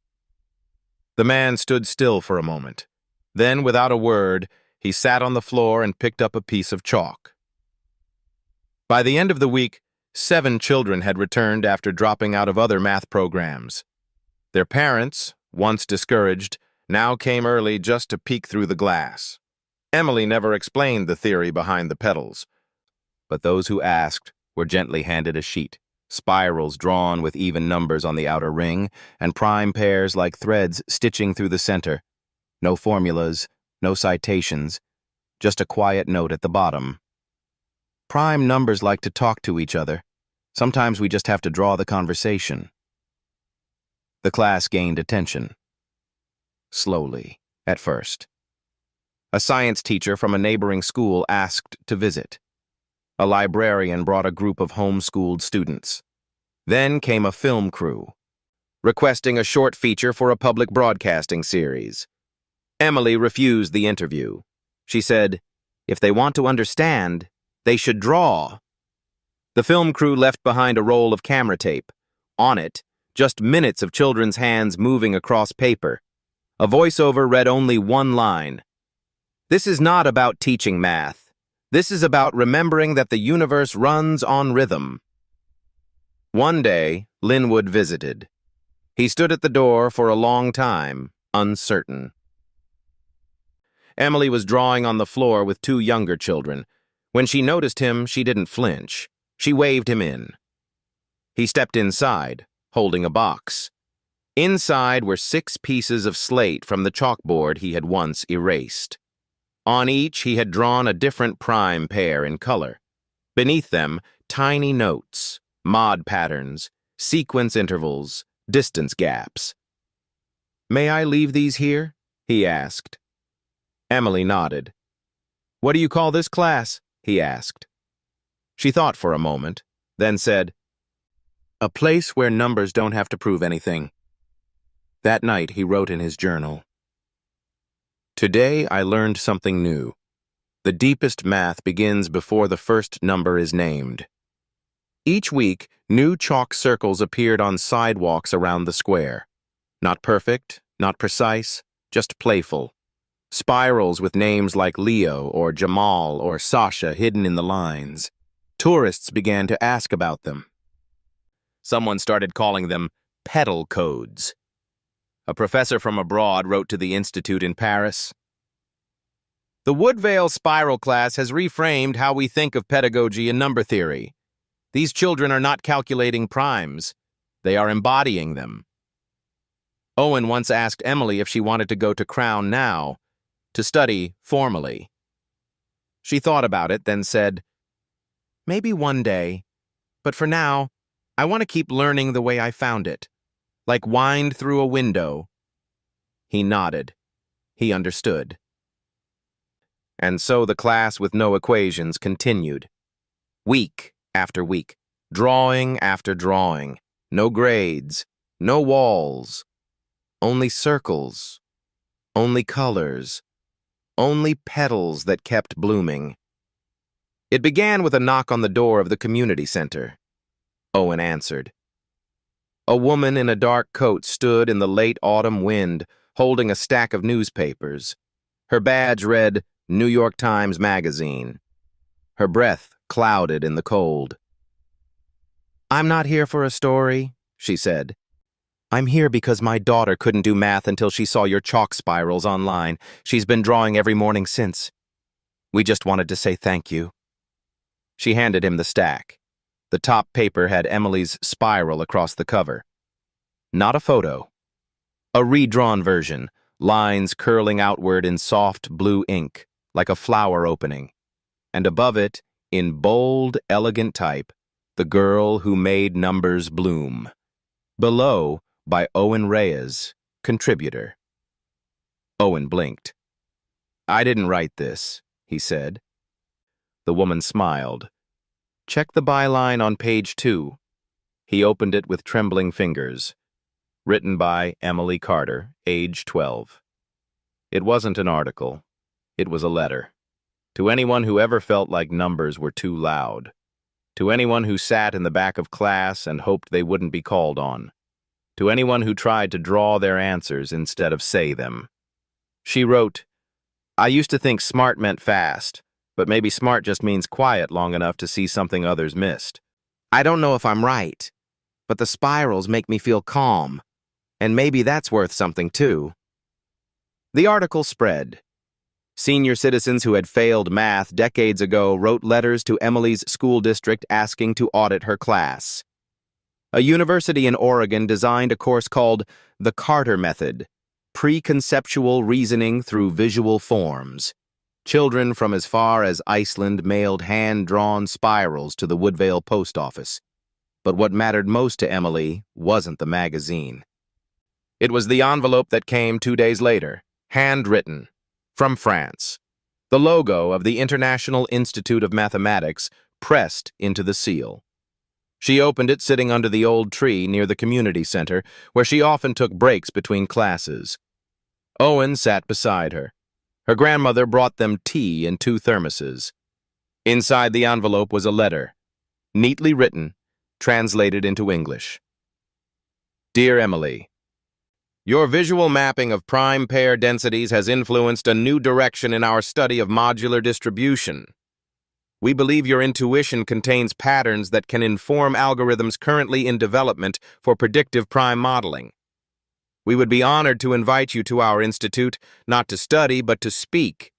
The man stood still for a moment. Then, without a word, he sat on the floor and picked up a piece of chalk. By the end of the week, 7 children had returned after dropping out of other math programs. Their parents, once discouraged, now came early just to peek through the glass. Emily never explained the theory behind the petals, but those who asked were gently handed a sheet, spirals drawn with even numbers on the outer ring, and prime pairs like threads stitching through the center. No formulas, no citations, just a quiet note at the bottom. Prime numbers like to talk to each other. Sometimes we just have to draw the conversation. The class gained attention. Slowly, at first. A science teacher from a neighboring school asked to visit. A librarian brought a group of homeschooled students. Then came a film crew, requesting a short feature for a public broadcasting series. Emily refused the interview. She said, If they want to understand, they should draw. The film crew left behind a roll of camera tape. On it, just minutes of children's hands moving across paper. A voiceover read only one line. This is not about teaching math. This is about remembering that the universe runs on rhythm. One day, Linwood visited. He stood at the door for a long time, uncertain. Emily was drawing on the floor with 2 younger children. When she noticed him, she didn't flinch. She waved him in. He stepped inside, holding a box. Inside were 6 pieces of slate from the chalkboard he had once erased. On each, he had drawn a different prime pair in color. Beneath them, tiny notes, mod patterns, sequence intervals, distance gaps. May I leave these here? He asked. Emily nodded. What do you call this class? He asked. She thought for a moment, then said, A place where numbers don't have to prove anything. That night, he wrote in his journal, Today I learned something new. The deepest math begins before the first number is named. Each week, new chalk circles appeared on sidewalks around the square. Not perfect, not precise, just playful. Spirals with names like Leo or Jamal or Sasha hidden in the lines. Tourists began to ask about them. Someone started calling them petal codes. A professor from abroad wrote to the Institute in Paris. The Woodvale spiral class has reframed how we think of pedagogy and number theory. These children are not calculating primes. They are embodying them. Owen once asked Emily if she wanted to go to Crown now, to study formally. She thought about it, then said, "Maybe one day, but for now, I want to keep learning the way I found it, like wind through a window." He nodded. He understood. And so the class with no equations continued. Week after week, drawing after drawing, no grades, no walls, only circles, only colors, only petals that kept blooming. It began with a knock on the door of the community center. Owen answered. A woman in a dark coat stood in the late autumn wind, holding a stack of newspapers. Her badge read New York Times Magazine. Her breath clouded in the cold. "I'm not here for a story," she said. "I'm here because my daughter couldn't do math until she saw your chalk spirals online. She's been drawing every morning since. We just wanted to say thank you." She handed him the stack. The top paper had Emily's spiral across the cover. Not a photo. A redrawn version, lines curling outward in soft blue ink, like a flower opening. And above it, in bold, elegant type, "The Girl Who Made Numbers Bloom." Below, by Owen Reyes, contributor. Owen blinked. "I didn't write this," he said. The woman smiled. "Check the byline on page 2. He opened it with trembling fingers. Written by Emily Carter, age 12. It wasn't an article. It was a letter. To anyone who ever felt like numbers were too loud. To anyone who sat in the back of class and hoped they wouldn't be called on. To anyone who tried to draw their answers instead of say them. She wrote, "I used to think smart meant fast, but maybe smart just means quiet long enough to see something others missed. I don't know if I'm right, but the spirals make me feel calm, and maybe that's worth something too." The article spread. Senior citizens who had failed math decades ago wrote letters to Emily's school district asking to audit her class. A university in Oregon designed a course called The Carter Method, Preconceptual Reasoning Through Visual Forms. Children from as far as Iceland mailed hand-drawn spirals to the Woodvale post office. But what mattered most to Emily wasn't the magazine. It was the envelope that came 2 days later, handwritten, from France. The logo of the International Institute of Mathematics pressed into the seal. She opened it sitting under the old tree near the community center, where she often took breaks between classes. Owen sat beside her. Her grandmother brought them tea in 2 thermoses. Inside the envelope was a letter, neatly written, translated into English. Dear Emily, your visual mapping of prime pair densities has influenced a new direction in our study of modular distribution. We believe your intuition contains patterns that can inform algorithms currently in development for predictive prime modeling. We would be honored to invite you to our institute, not to study, but to speak.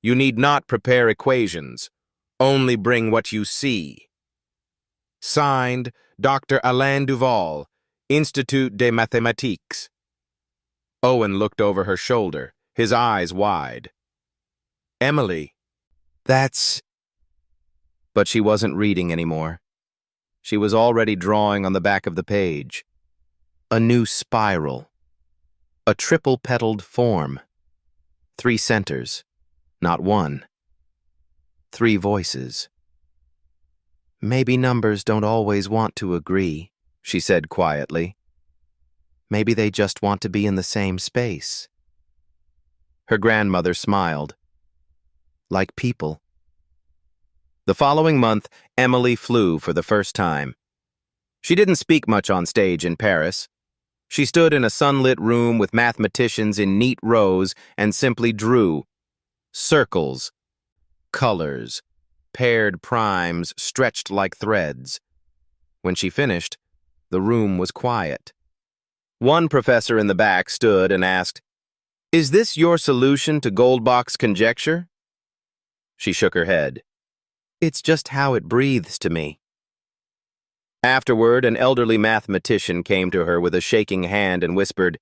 You need not prepare equations. Only bring what you see. Signed, Dr. Alain Duval, Institut des Mathématiques. Owen looked over her shoulder, his eyes wide. Emily, that's... But she wasn't reading anymore. She was already drawing on the back of the page. A new spiral. A triple-petaled form. 3 centers, not 1. 3 voices. Maybe numbers don't always want to agree, she said quietly. Maybe they just want to be in the same space. Her grandmother smiled. Like people. The following month, Emily flew for the first time. She didn't speak much on stage in Paris. She stood in a sunlit room with mathematicians in neat rows and simply drew. Circles, colors, paired primes stretched like threads. When she finished, the room was quiet. One professor in the back stood and asked, "Is this your solution to Goldbach's conjecture?" She shook her head. "It's just how it breathes to me." Afterward, an elderly mathematician came to her with a shaking hand and whispered,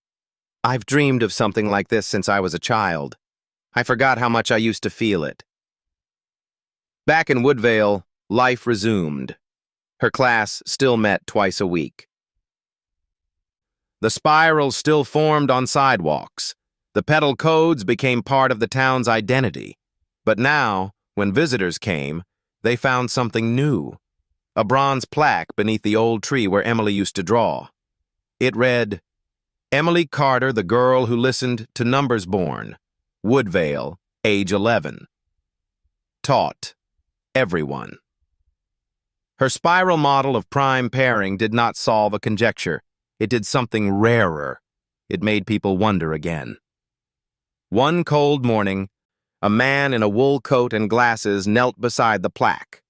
"I've dreamed of something like this since I was a child. I forgot how much I used to feel it." Back in Woodvale, life resumed. Her class still met twice a week. The spirals still formed on sidewalks. The pedal codes became part of the town's identity. But now, when visitors came, they found something new. A bronze plaque beneath the old tree where Emily used to draw. It read, "Emily Carter, the girl who listened to numbers born. Woodvale, age 11. Taught everyone." Her spiral model of prime pairing did not solve a conjecture. It did something rarer. It made people wonder again. One cold morning, a man in a wool coat and glasses knelt beside the plaque.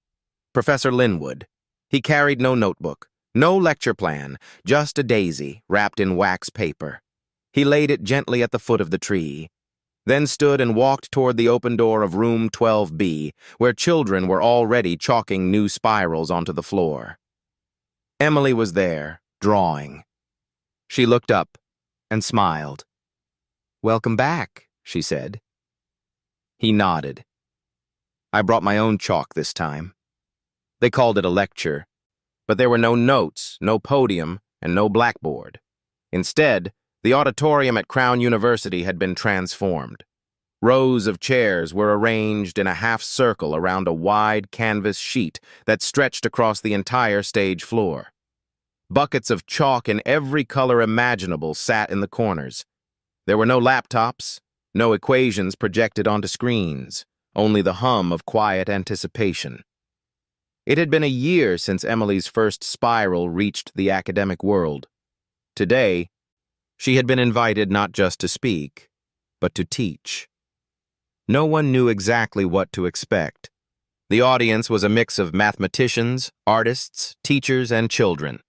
Professor Linwood. He carried no notebook, no lecture plan, just a daisy wrapped in wax paper. He laid it gently at the foot of the tree, then stood and walked toward the open door of room 12B, where children were already chalking new spirals onto the floor. Emily was there, drawing. She looked up and smiled. "Welcome back," she said. He nodded. "I brought my own chalk this time." They called it a lecture, but there were no notes, no podium, and no blackboard. Instead, the auditorium at Crown University had been transformed. Rows of chairs were arranged in a half-circle around a wide canvas sheet that stretched across the entire stage floor. Buckets of chalk in every color imaginable sat in the corners. There were no laptops, no equations projected onto screens, only the hum of quiet anticipation. It had been a year since Emily's first spiral reached the academic world. Today, she had been invited not just to speak, but to teach. No one knew exactly what to expect. The audience was a mix of mathematicians, artists, teachers, and children.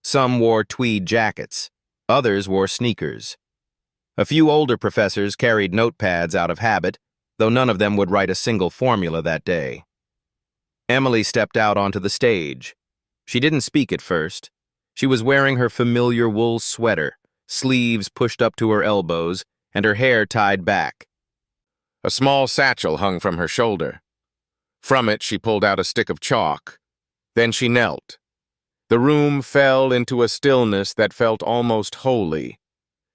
Some wore tweed jackets. Others wore sneakers. A few older professors carried notepads out of habit, though none of them would write a single formula that day. Emily stepped out onto the stage. She didn't speak at first. She was wearing her familiar wool sweater, sleeves pushed up to her elbows, and her hair tied back. A small satchel hung from her shoulder. From it, she pulled out a stick of chalk. Then she knelt. The room fell into a stillness that felt almost holy.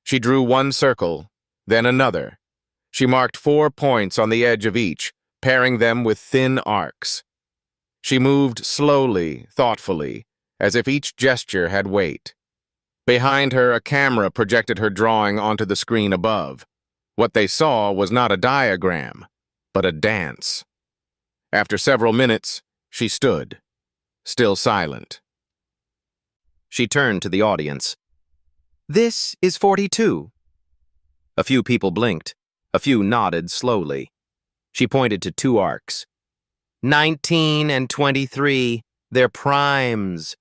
She drew one circle, then another. She marked 4 points on the edge of each, pairing them with thin arcs. She moved slowly, thoughtfully, as if each gesture had weight. Behind her, a camera projected her drawing onto the screen above. What they saw was not a diagram, but a dance. After several minutes, she stood, still silent. She turned to the audience. "This is 42. A few people blinked. A few nodded slowly. She pointed to 2 arcs. 19 and 23, they're primes.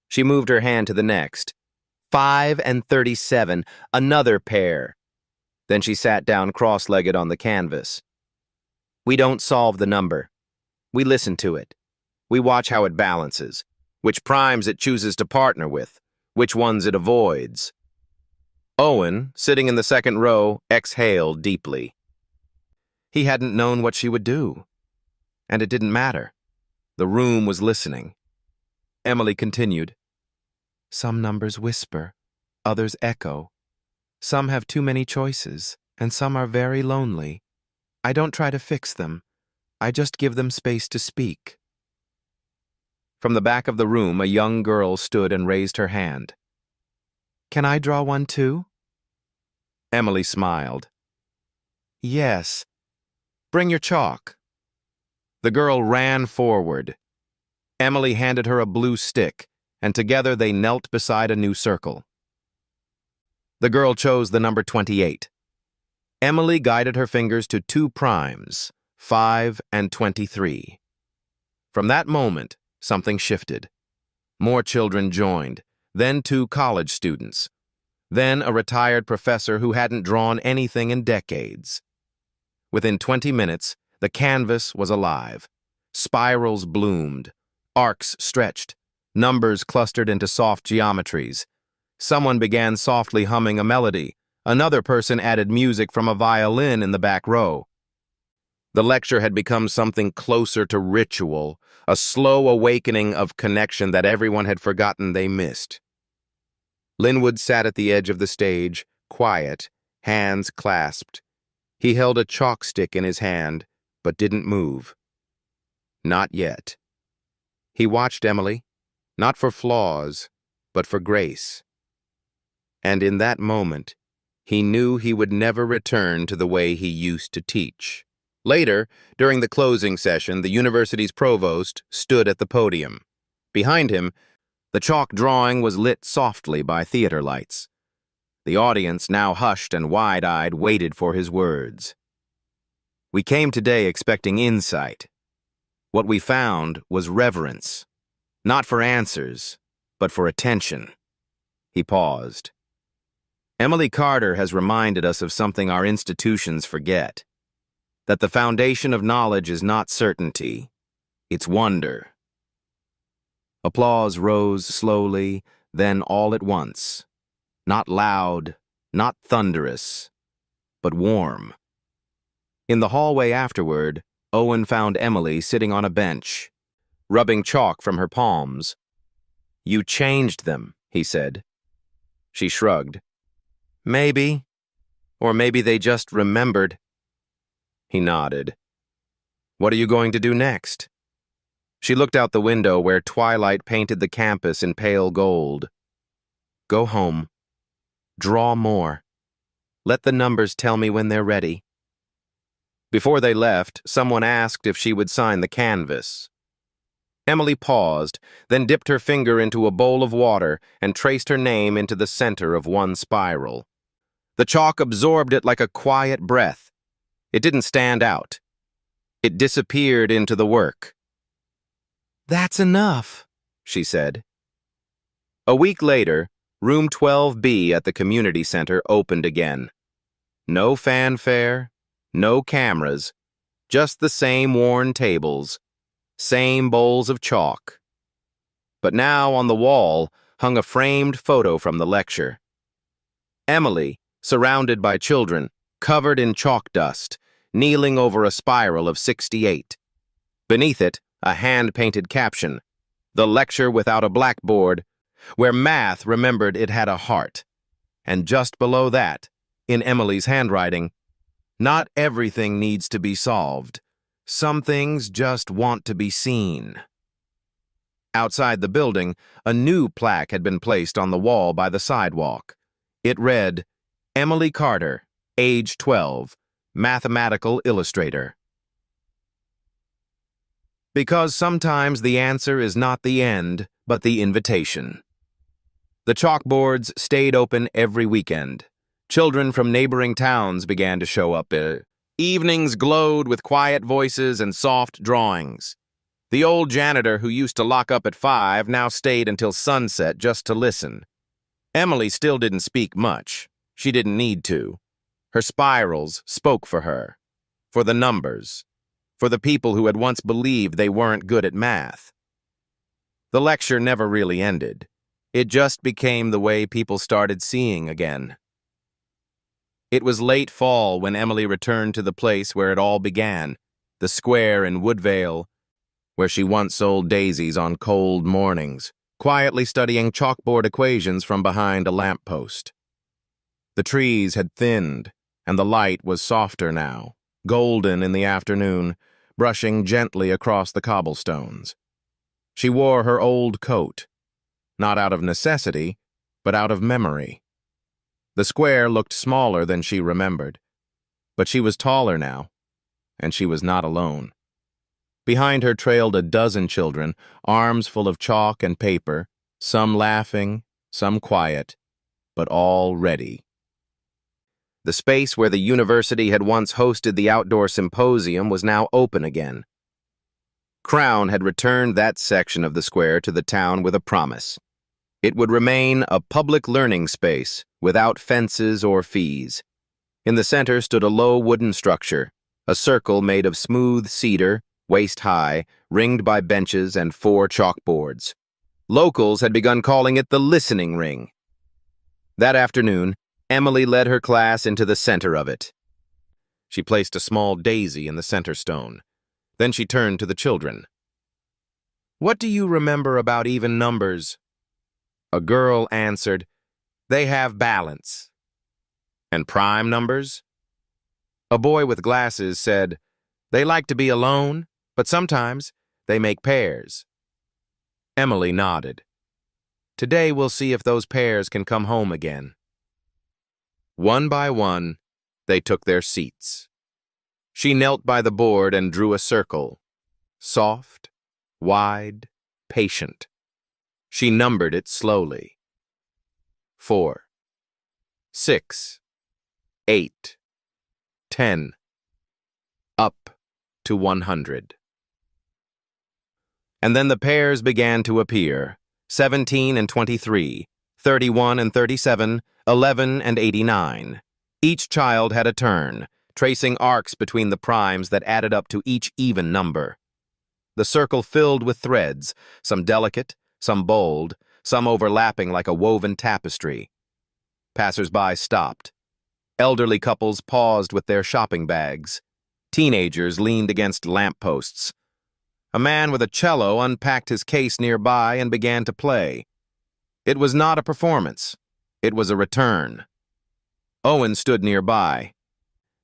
She moved her hand to the next. 5 and 37, another pair. Then she sat down cross-legged on the canvas. "We don't solve the number. We listen to it. We watch how it balances, which primes it chooses to partner with, which ones it avoids." Owen, sitting in the second row, exhaled deeply. He hadn't known what she would do. And it didn't matter. The room was listening. Emily continued. "Some numbers whisper, others echo. Some have too many choices, and some are very lonely. I don't try to fix them. I just give them space to speak." From the back of the room, a young girl stood and raised her hand. "Can I draw one too?" Emily smiled. "Yes. Bring your chalk." The girl ran forward. Emily handed her a blue stick, and together they knelt beside a new circle. The girl chose the number 28. Emily guided her fingers to 2 primes, 5 and 23. From that moment, something shifted. More children joined, then 2 college students. Then a retired professor who hadn't drawn anything in decades. Within 20 minutes, the canvas was alive. Spirals bloomed, arcs stretched, numbers clustered into soft geometries. Someone began softly humming a melody. Another person added music from a violin in the back row. The lecture had become something closer to ritual, a slow awakening of connection that everyone had forgotten they missed. Linwood sat at the edge of the stage, quiet, hands clasped. He held a chalk stick in his hand, but didn't move. Not yet. He watched Emily, not for flaws, but for grace. And in that moment, he knew he would never return to the way he used to teach. Later, during the closing session, the university's provost stood at the podium. Behind him, the chalk drawing was lit softly by theater lights. The audience, now hushed and wide-eyed, waited for his words. "We came today expecting insight. What we found was reverence, not for answers, but for attention." He paused. "Emily Carter has reminded us of something our institutions forget, that the foundation of knowledge is not certainty, it's wonder." Applause rose slowly, then all at once. Not loud, not thunderous, but warm. In the hallway afterward, Owen found Emily sitting on a bench, rubbing chalk from her palms. "You changed them," he said. She shrugged. "Maybe. Or maybe they just remembered." He nodded. "What are you going to do next?" She looked out the window where twilight painted the campus in pale gold. "Go home. Draw more. Let the numbers tell me when they're ready." Before they left, someone asked if she would sign the canvas. Emily paused, then dipped her finger into a bowl of water and traced her name into the center of one spiral. The chalk absorbed it like a quiet breath. It didn't stand out. It disappeared into the work. "That's enough," she said. A week later, room 12B at the community center opened again. No fanfare, no cameras, just the same worn tables, same bowls of chalk. But now on the wall hung a framed photo from the lecture. Emily, surrounded by children, covered in chalk dust, kneeling over a spiral of 68. Beneath it, a hand-painted caption, "The lecture without a blackboard," where math remembered it had a heart. And just below that, in Emily's handwriting, "Not everything needs to be solved. Some things just want to be seen." Outside the building, a new plaque had been placed on the wall by the sidewalk. It read, "Emily Carter, age 12, mathematical illustrator." Because sometimes the answer is not the end, but the invitation. The chalkboards stayed open every weekend. Children from neighboring towns began to show up. Evenings glowed with quiet voices and soft drawings. The old janitor who used to lock up at 5 now stayed until sunset just to listen. Emily still didn't speak much. She didn't need to. Her spirals spoke for her, for the numbers, for the people who had once believed they weren't good at math. The lecture never really ended. It just became the way people started seeing again. It was late fall when Emily returned to the place where it all began, the square in Woodvale, where she once sold daisies on cold mornings, quietly studying chalkboard equations from behind a lamppost. The trees had thinned, and the light was softer now, golden in the afternoon, brushing gently across the cobblestones. She wore her old coat, not out of necessity, but out of memory. The square looked smaller than she remembered, but she was taller now, and she was not alone. Behind her trailed a dozen children, arms full of chalk and paper, some laughing, some quiet, but all ready. The space where the university had once hosted the outdoor symposium was now open again. Crown had returned that section of the square to the town with a promise. It would remain a public learning space without fences or fees. In the center stood a low wooden structure, a circle made of smooth cedar, waist-high, ringed by benches and 4 chalkboards. Locals had begun calling it the listening ring. That afternoon, Emily led her class into the center of it. She placed a small daisy in the center stone. Then she turned to the children. "What do you remember about even numbers?" A girl answered, "They have balance." "And prime numbers?" A boy with glasses said, "They like to be alone, but sometimes they make pairs." Emily nodded. "Today we'll see if those pairs can come home again." One by one, they took their seats. She knelt by the board and drew a circle. Soft, wide, patient. She numbered it slowly. 4, 6, 8, 10, up to 100. And then the pairs began to appear, 17 and 23, 31 and 37, 11 and 89. Each child had a turn, tracing arcs between the primes that added up to each even number. The circle filled with threads, some delicate, some bold, some overlapping like a woven tapestry. Passers-by stopped. Elderly couples paused with their shopping bags. Teenagers leaned against lampposts. A man with a cello unpacked his case nearby and began to play. It was not a performance. It was a return. Owen stood nearby,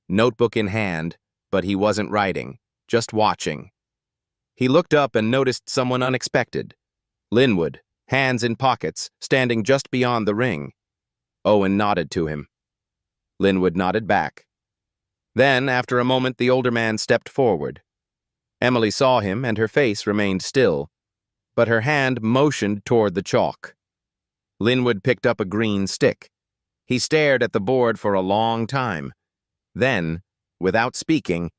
notebook in hand, but he wasn't writing, just watching. He looked up and noticed someone unexpected. Linwood, hands in pockets, standing just beyond the ring. Owen nodded to him. Linwood nodded back. Then, after a moment, the older man stepped forward. Emily saw him, and her face remained still, but her hand motioned toward the chalk. Linwood picked up a green stick. He stared at the board for a long time. Then, without speaking,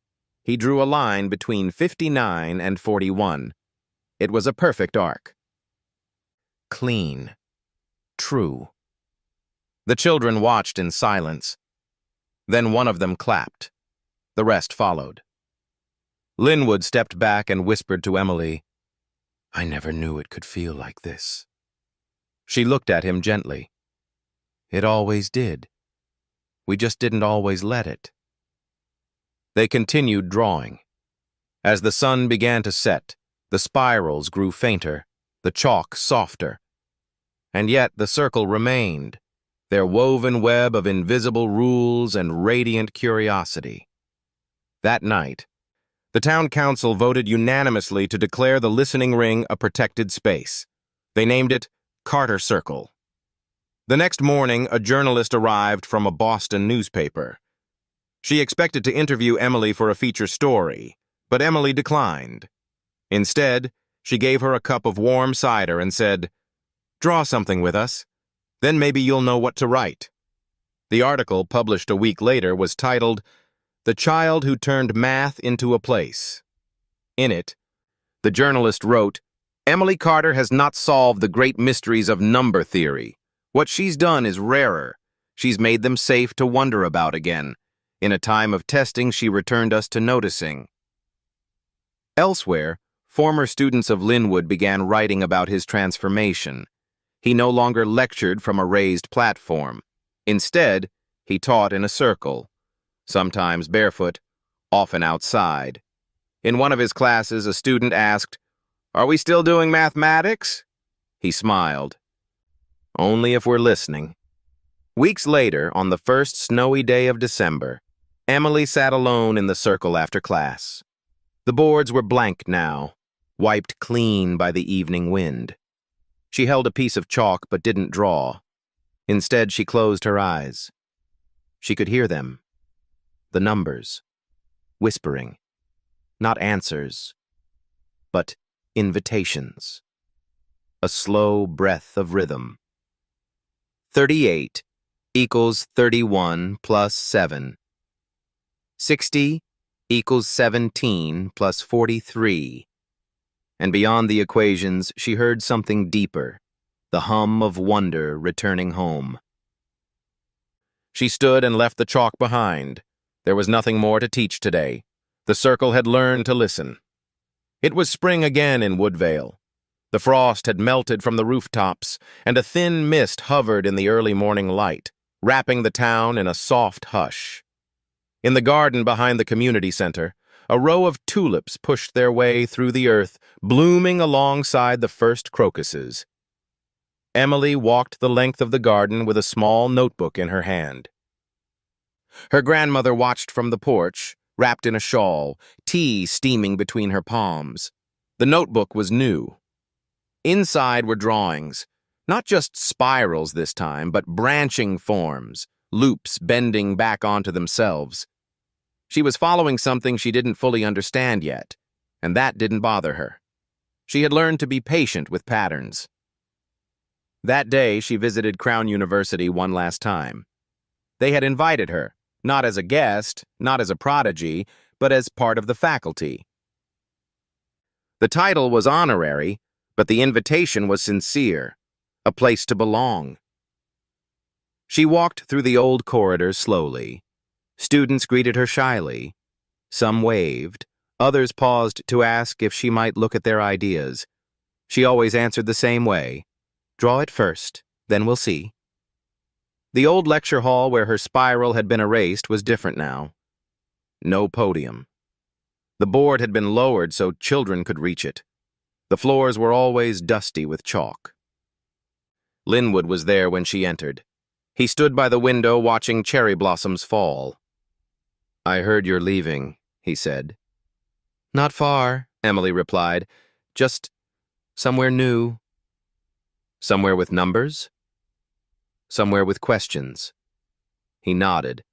he drew a line between 59 and 41. It was a perfect arc. Clean. True. The children watched in silence. Then one of them clapped. The rest followed. Linwood stepped back and whispered to Emily, "I never knew it could feel like this." She looked at him gently. "It always did. We just didn't always let it." They continued drawing. As the sun began to set, the spirals grew fainter, the chalk softer. And yet the circle remained, their woven web of invisible rules and radiant curiosity. That night, the town council voted unanimously to declare the listening ring a protected space. They named it Carter Circle. The next morning, a journalist arrived from a Boston newspaper. She expected to interview Emily for a feature story, but Emily declined. Instead, she gave her a cup of warm cider and said, "Draw something with us. Then maybe you'll know what to write." The article, published a week later, was titled, "The Child Who Turned Math into a Place." In it, the journalist wrote, "Emily Carter has not solved the great mysteries of number theory. What she's done is rarer. She's made them safe to wonder about again. In a time of testing, she returned us to noticing." Elsewhere, former students of Linwood began writing about his transformation. He no longer lectured from a raised platform. Instead, he taught in a circle, sometimes barefoot, often outside. In one of his classes, a student asked, "Are we still doing mathematics?" He smiled. "Only if we're listening." Weeks later, on the first snowy day of December, Emily sat alone in the circle after class. The boards were blank now, wiped clean by the evening wind. She held a piece of chalk but didn't draw. Instead, she closed her eyes. She could hear them. The numbers. Whispering. Not answers, but invitations. A slow breath of rhythm. 38 equals 31 plus 7. 60 equals 17 plus 43. And beyond the equations, she heard something deeper, the hum of wonder returning home. She stood and left the chalk behind. There was nothing more to teach today. The circle had learned to listen. It was spring again in Woodvale. The frost had melted from the rooftops, and a thin mist hovered in the early morning light, wrapping the town in a soft hush. In the garden behind the community center, a row of tulips pushed their way through the earth, blooming alongside the first crocuses. Emily walked the length of the garden with a small notebook in her hand. Her grandmother watched from the porch, wrapped in a shawl, tea steaming between her palms. The notebook was new. Inside were drawings, not just spirals this time, but branching forms, loops bending back onto themselves. She was following something she didn't fully understand yet, and that didn't bother her. She had learned to be patient with patterns. That day, she visited Crown University one last time. They had invited her, not as a guest, not as a prodigy, but as part of the faculty. The title was honorary, but the invitation was sincere, a place to belong. She walked through the old corridors slowly. Students greeted her shyly. Some waved. Others paused to ask if she might look at their ideas. She always answered the same way. Draw it first, then we'll see. The old lecture hall where her spiral had been erased was different now. No podium. The board had been lowered so children could reach it. The floors were always dusty with chalk. Linwood was there when she entered. He stood by the window watching cherry blossoms fall. "I heard you're leaving," he said. "Not far," Emily replied. "Just somewhere new." "Somewhere with numbers?" "Somewhere with questions." He nodded.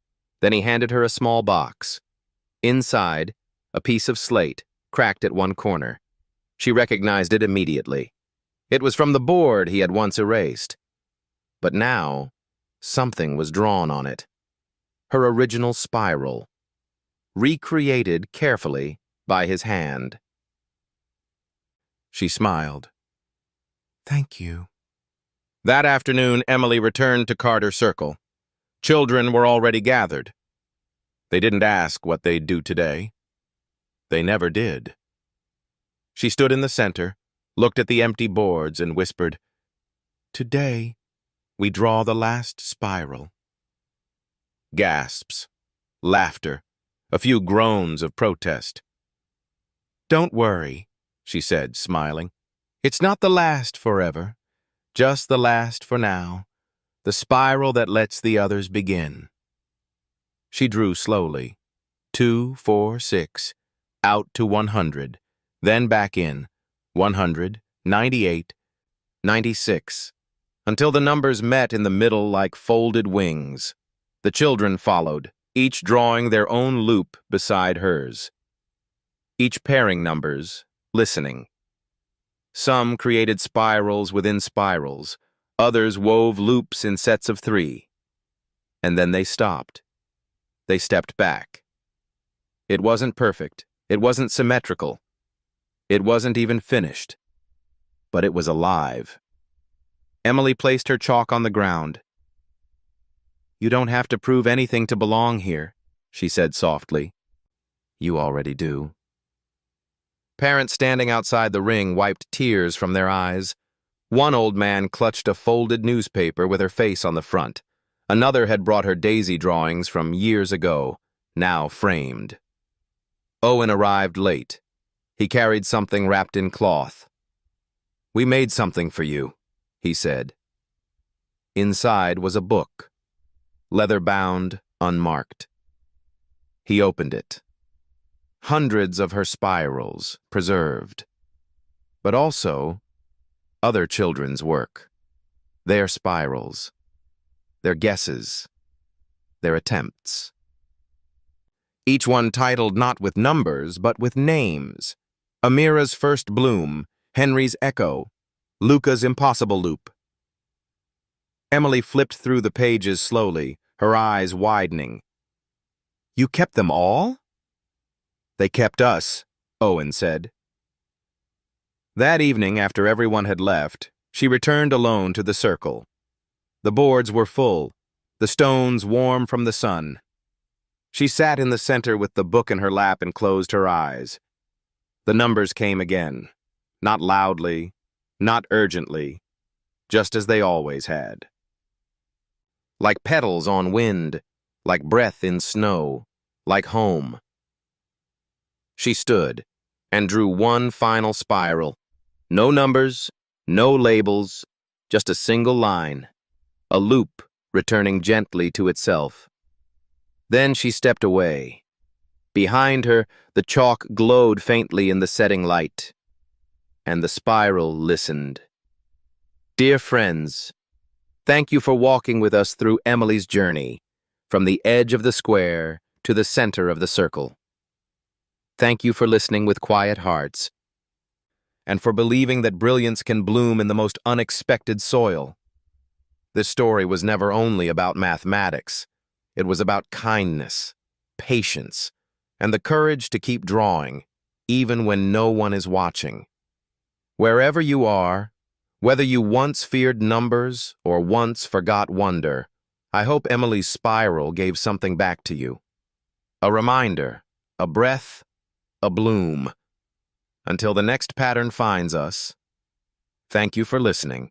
Then he handed her a small box. Inside, a piece of slate, cracked at one corner. She recognized it immediately. It was from the board he had once erased. But now, something was drawn on it. Her original spiral, recreated carefully by his hand. She smiled. "Thank you." That afternoon, Emily returned to Carter Circle. Children were already gathered. They didn't ask what they'd do today. They never did. She stood in the center, looked at the empty boards, and whispered, "Today, we draw the last spiral." Gasps, laughter, a few groans of protest. "Don't worry," she said, smiling. "It's not the last forever, just the last for now, the spiral that lets the others begin." She drew slowly, 2, 4, 6, out to 100, then back in, 100, 98, 96, until the numbers met in the middle like folded wings. The children followed, each drawing their own loop beside hers. Each pairing numbers, listening. Some created spirals within spirals, others wove loops in sets of 3. And then they stopped. They stepped back. It wasn't perfect. It wasn't symmetrical. It wasn't even finished. But it was alive. Emily placed her chalk on the ground. "You don't have to prove anything to belong here," she said softly. "You already do." Parents standing outside the ring wiped tears from their eyes. One old man clutched a folded newspaper with her face on the front. Another had brought her daisy drawings from years ago, now framed. Owen arrived late. He carried something wrapped in cloth. "We made something for you," he said. Inside was a book, leather-bound, unmarked. He opened it. Hundreds of her spirals, preserved. But also, other children's work. Their spirals. Their guesses. Their attempts. Each one titled not with numbers, but with names. Amira's First Bloom, Henry's Echo, Luca's Impossible Loop. Emily flipped through the pages slowly, her eyes widening. "You kept them all?" "They kept us," Owen said. That evening, after everyone had left, She returned alone to the circle. The boards were full, the stones warm from the sun. She sat in the center with the book in her lap and closed her eyes. The numbers came again, not loudly, not urgently, just as they always had. Like petals on wind, like breath in snow, like home. She stood and drew one final spiral. No numbers, no labels, just a single line, a loop returning gently to itself. Then she stepped away. Behind her, the chalk glowed faintly in the setting light, and the spiral listened. Dear friends, thank you for walking with us through Emily's journey, from the edge of the square to the center of the circle. Thank you for listening with quiet hearts, and for believing that brilliance can bloom in the most unexpected soil. This story was never only about mathematics. It was about kindness, patience, and the courage to keep drawing, even when no one is watching. Wherever you are, whether you once feared numbers or once forgot wonder, I hope Emily's spiral gave something back to you. A reminder, a breath, a bloom. Until the next pattern finds us, thank you for listening.